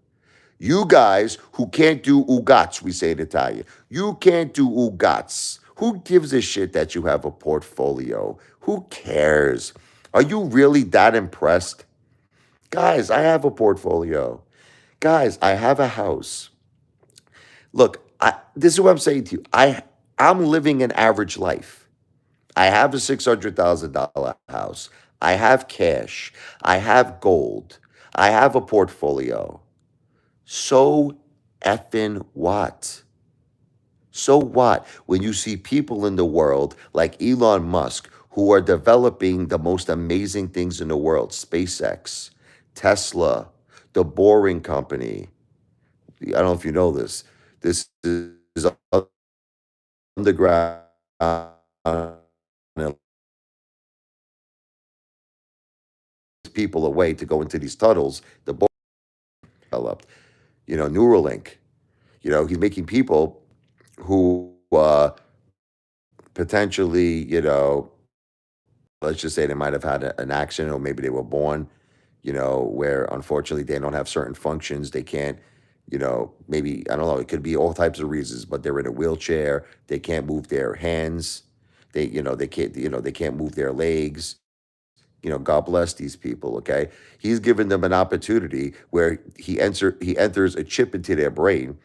You guys who can't do ugats, we say in Italian. You can't do ugats. Who gives a shit that you have a portfolio? Who cares? Are you really that impressed? Guys, I have a portfolio. Guys, I have a house. Look, this is what I'm saying to you. I'm living an average life. I have a $600,000 house. I have cash. I have gold. I have a portfolio. So effing what? So what? When you see people in the world like Elon Musk who are developing the most amazing things in the world, SpaceX, Tesla, the Boring Company. I don't know if you know this. This is underground people away to go into these tunnels. The Boring developed, Neuralink. He's making people who potentially, let's just say they might have had an accident or maybe they were born, where unfortunately they don't have certain functions. They can't, maybe, I don't know, it could be all types of reasons, but they're in a wheelchair. They can't move their hands. They can't move their legs. God bless these people, okay? He's given them an opportunity where he enters a chip into their brain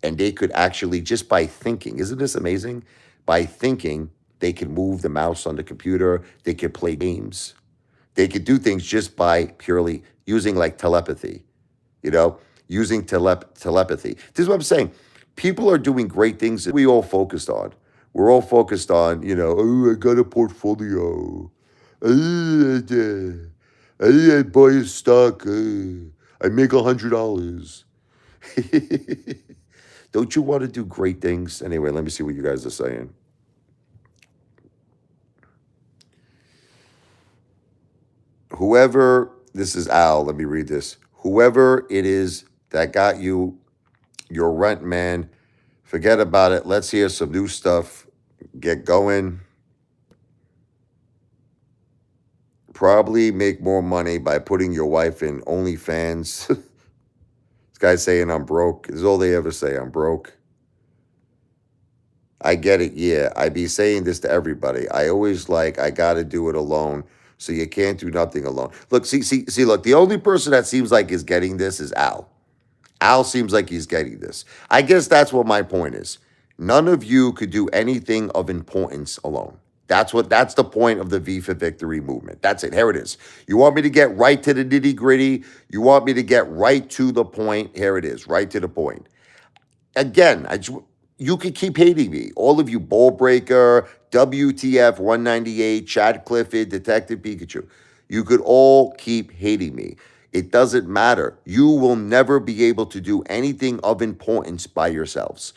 and they could actually, just by thinking, isn't this amazing? By thinking, they can move the mouse on the computer, they could play games. They could do things just by purely using like telepathy, you know, using telepathy. This is what I'm saying. People are doing great things that we all focused on. We're all focused on, oh, I got a portfolio. I buy a stock. I make $100. Don't you want to do great things? Anyway, let me see what you guys are saying. This is Al, let me read this. Whoever it is that got you your rent, man, forget about it. Let's hear some new stuff. Get going. Probably make more money by putting your wife in OnlyFans. This guy's saying I'm broke. This is all they ever say. I'm broke. I get it. Yeah, I be saying this to everybody. I always I got to do it alone. So you can't do nothing alone. Look, see, look, the only person that seems like is getting this is Al. Al seems like he's getting this. I guess that's what my point is. None of you could do anything of importance alone. That's the point of the V for Victory movement. That's it. Here it is. You want me to get right to the nitty gritty? You want me to get right to the point? Here it is, right to the point. Again, you could keep hating me. All of you, Ball Breaker, WTF 198, Chad Clifford, Detective Pikachu. You could all keep hating me. It doesn't matter. You will never be able to do anything of importance by yourselves.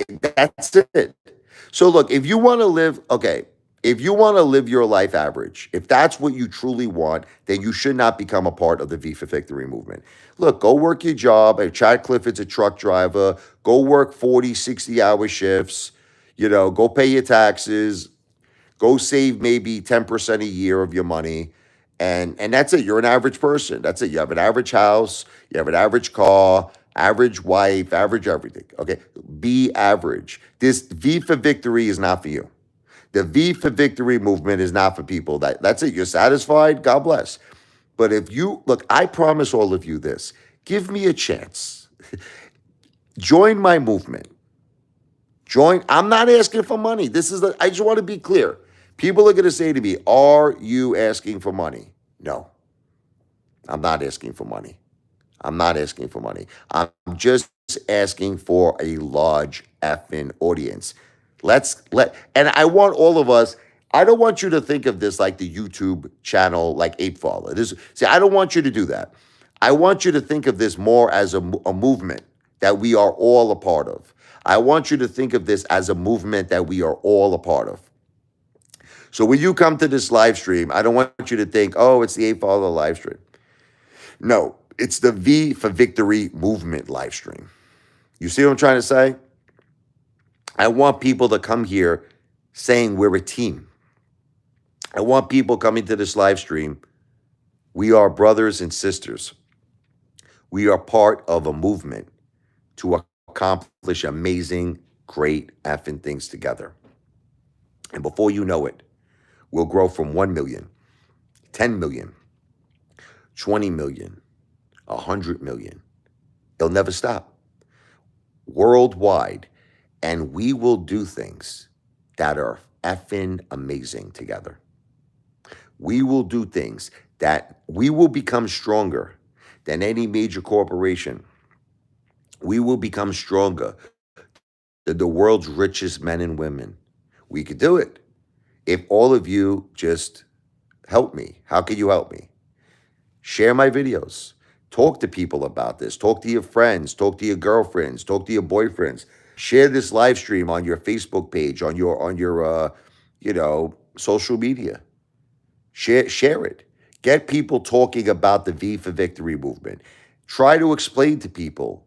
That's it. So look, if you want to live, okay, if you want to live your life average, if that's what you truly want, then you should not become a part of the V for Victory movement. Look, go work your job. Chad Clifford's a truck driver. Go work 40, 60-hour shifts. Go pay your taxes. Go save maybe 10% a year of your money. And that's it. You're an average person. That's it. You have an average house. You have an average car, average wife, average everything. Okay? Be average. This V for Victory is not for you. The V for Victory movement is not for people. That's it. You're satisfied? God bless. But if you, look, I promise all of you this. Give me a chance. Join my movement. I'm not asking for money. I just want to be clear. People are going to say to me, are you asking for money? No, I'm not asking for money. I'm not asking for money. I'm just asking for a large effing audience. And I want all of us, I don't want you to think of this like the YouTube channel, like Apefather. See, I don't want you to do that. I want you to think of this more as a movement that we are all a part of. I want you to think of this as a movement that we are all a part of. So when you come to this live stream, I don't want you to think, oh, it's the Apefather live stream. No, it's the V for Victory movement live stream. You see what I'm trying to say? I want people to come here saying we're a team. I want people coming to this live stream. We are brothers and sisters. We are part of a movement to accomplish amazing, great effing things together. And before you know it, we'll grow from 1 million, 10 million, 20 million, 100 million. It'll never stop. Worldwide. And we will do things that are effing amazing together. We will do things that we will become stronger than any major corporation. We will become stronger than the world's richest men and women. We could do it if all of you just help me. How can you help me? Share my videos. Talk to people about this. Talk to your friends. Talk to your girlfriends. Talk to your boyfriends. Share this live stream on your Facebook page, on your social media. Share it. Get people talking about the V for Victory movement. Try to explain to people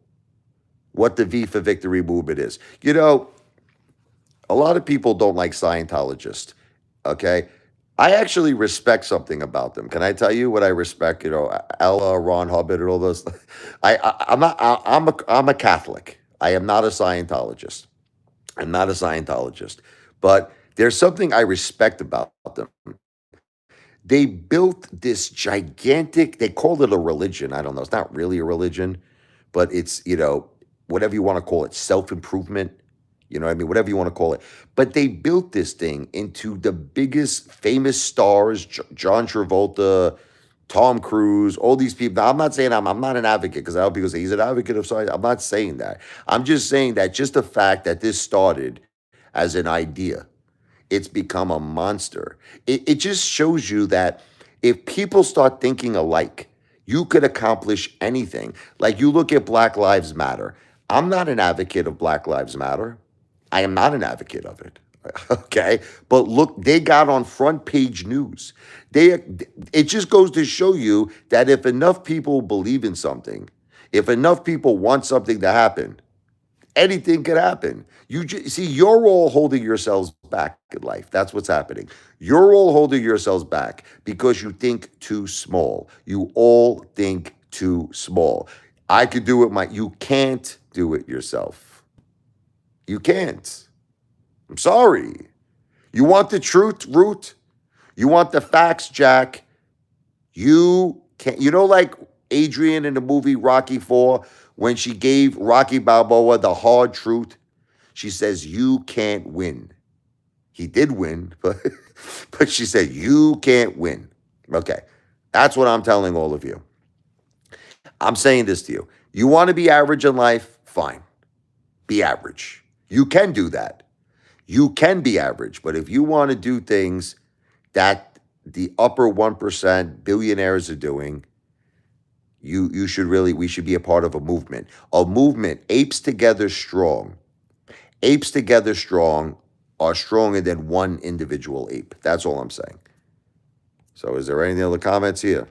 what the V for Victory movement is. You know, a lot of people don't like Scientologists. Okay. I actually respect something about them. Can I tell you what I respect? You know, Ella, Ron Hubbard, and all those. I'm not. I'm a Catholic. I am not a Scientologist. I'm not a Scientologist. But there's something I respect about them. They built this gigantic. They called it a religion. I don't know. It's not really a religion, but it's whatever you want to call it, self improvement. You know what I mean? Whatever you want to call it. But they built this thing into the biggest famous stars, John Travolta, Tom Cruise, all these people. Now, I'm not saying I'm not an advocate because I know people say he's an advocate of science. I'm not saying that. I'm just saying that just the fact that this started as an idea, it's become a monster. It just shows you that if people start thinking alike, you could accomplish anything. Like you look at Black Lives Matter. I'm not an advocate of Black Lives Matter. I am not an advocate of it. Okay. But look, they got on front page news. It just goes to show you that if enough people believe in something, if enough people want something to happen, anything could happen. See, you're all holding yourselves back in life. That's what's happening. You're all holding yourselves back because you think too small. You all think too small. I could do it. You can't do it yourself. You can't. I'm sorry. You want the truth, Root? You want the facts, Jack? You can't. You know, like Adrian in the movie Rocky 4, when she gave Rocky Balboa the hard truth, she says, you can't win. He did win, but she said, you can't win. Okay. That's what I'm telling all of you. I'm saying this to you. You want to be average in life? Fine. Be average. You can do that. You can be average. But if you want to do things that the upper 1% billionaires are doing, we should be a part of a movement. A movement, apes together strong. Apes together strong are stronger than one individual ape. That's all I'm saying. So is there any other comments here?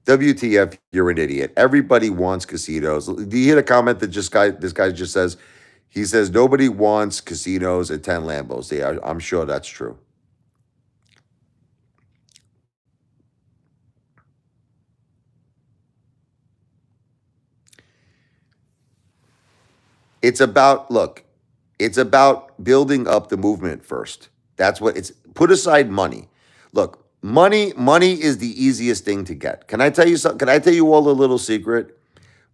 WTF, you're an idiot. Everybody wants casinos. Do you hear the comment that this guy just says? He says nobody wants casinos and 10 Lambos. Yeah, I'm sure that's true. It's about building up the movement first. That's what it's put aside money. Look, money is the easiest thing to get. Can I tell you something? Can I tell you all a little secret?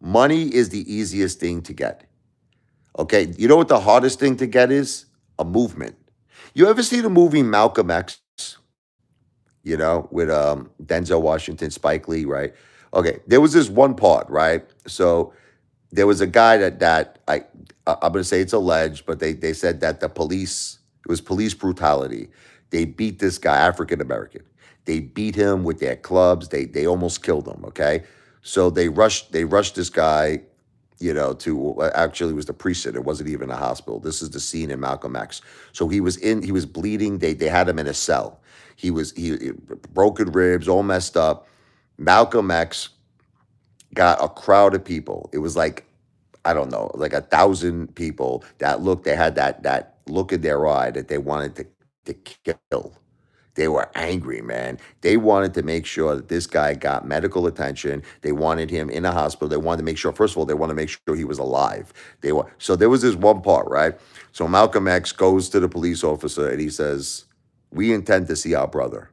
Money is the easiest thing to get. Okay, you know what the hardest thing to get is? A movement. You ever see the movie Malcolm X? You know, with Denzel Washington, Spike Lee, right? Okay, there was this one part, right? So there was a guy I'm going to say it's alleged, but they said that it was police brutality. They beat this guy, African American. They beat him with their clubs. They almost killed him. Okay, so they rushed this guy, to actually it was the precinct. It wasn't even a hospital. This is the scene in Malcolm X. So he was bleeding. They had him in a cell. He broken ribs, all messed up. Malcolm X got a crowd of people. It was like I don't know, like 1,000 people that looked, they had that look in their eye that they wanted to kill. They were angry, man. They wanted to make sure that this guy got medical attention. They wanted him in a hospital. They wanted to make sure, first of all, they wanted to make sure he was alive. So there was this one part, right? So Malcolm X goes to the police officer and he says, "We intend to see our brother."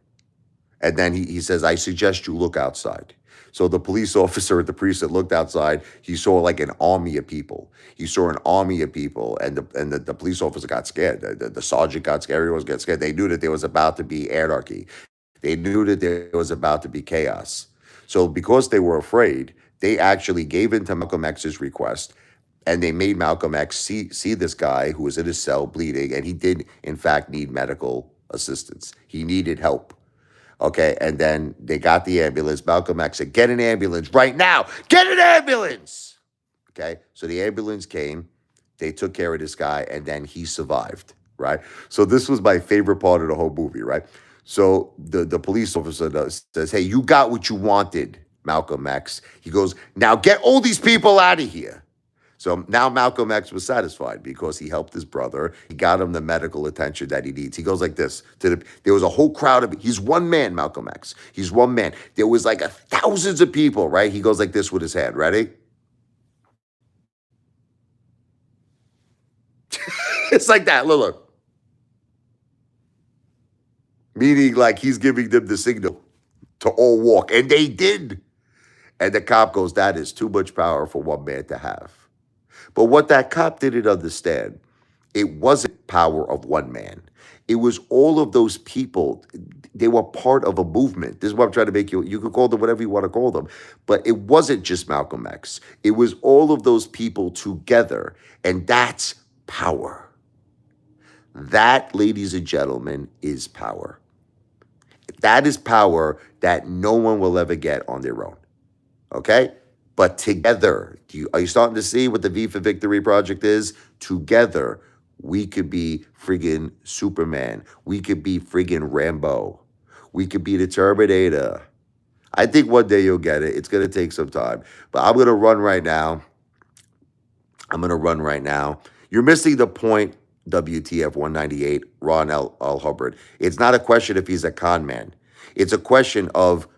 And then he says, "I suggest you look outside." So the police officer at the precinct looked outside. He saw like an army of people. He saw an army of people, and the police officer got scared. The sergeant got scared. Everyone got scared. They knew that there was about to be anarchy. They knew that there was about to be chaos. So because they were afraid, they actually gave in to Malcolm X's request, and they made Malcolm X see this guy who was in his cell bleeding, and he did in fact need medical assistance. He needed help. Okay, and then they got the ambulance. Malcolm X said, "Get an ambulance right now. Get an ambulance." Okay, so the ambulance came. They took care of this guy, and then he survived, right? So this was my favorite part of the whole movie, right? So the police officer says, "Hey, you got what you wanted, Malcolm X." He goes, "Now get all these people out of here." So now Malcolm X was satisfied because he helped his brother. He got him the medical attention that he needs. He goes like this there was a whole crowd of, he's one man, Malcolm X. He's one man. There was like thousands of people, right? He goes like this with his hand. Ready? It's like that. Look. Meaning like he's giving them the signal to all walk. And they did. And the cop goes, "That is too much power for one man to have." But what that cop didn't understand, it wasn't power of one man. It was all of those people. They were part of a movement. This is what I'm trying to make you could call them whatever you want to call them. But it wasn't just Malcolm X. It was all of those people together. And that's power. That, ladies and gentlemen, is power. That is power that no one will ever get on their own. Okay? But together, are you starting to see what the V for Victory project is? Together, we could be friggin' Superman. We could be friggin' Rambo. We could be the Terminator. I think one day you'll get it. It's going to take some time. But I'm going to run right now. You're missing the point, WTF 198, Ron L. Hubbard. It's not a question if he's a con man. It's a question of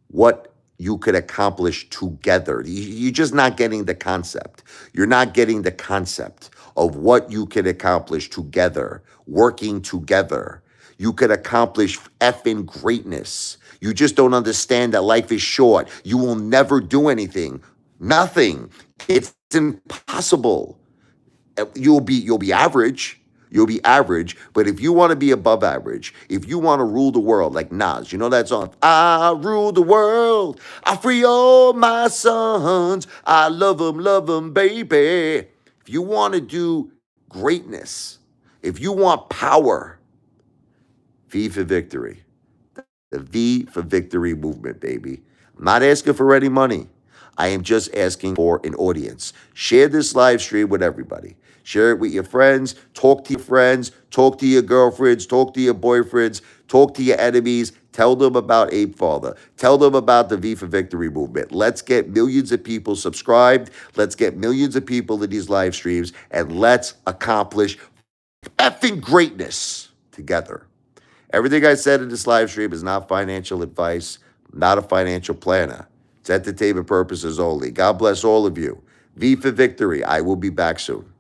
what you could accomplish together. You're just not getting the concept. You're not getting the concept of what you can accomplish together, working together. You could accomplish effing greatness. You just don't understand that life is short. You will never do anything. Nothing. It's impossible. You'll be average. You'll be average, but if you want to be above average, if you want to rule the world, like Nas, you know that song? I rule the world. I free all my sons. I love them, baby. If you want to do greatness, if you want power, V for Victory. The V for Victory movement, baby. I'm not asking for any money. I am just asking for an audience. Share this live stream with everybody. Share it with your friends. Talk to your friends. Talk to your girlfriends. Talk to your boyfriends. Talk to your enemies. Tell them about Apefather. Tell them about the V for Victory movement. Let's get millions of people subscribed. Let's get millions of people in these live streams. And let's accomplish effing greatness together. Everything I said in this live stream is not financial advice. I'm not a financial planner. It's entertainment purposes only. God bless all of you. V for Victory. I will be back soon.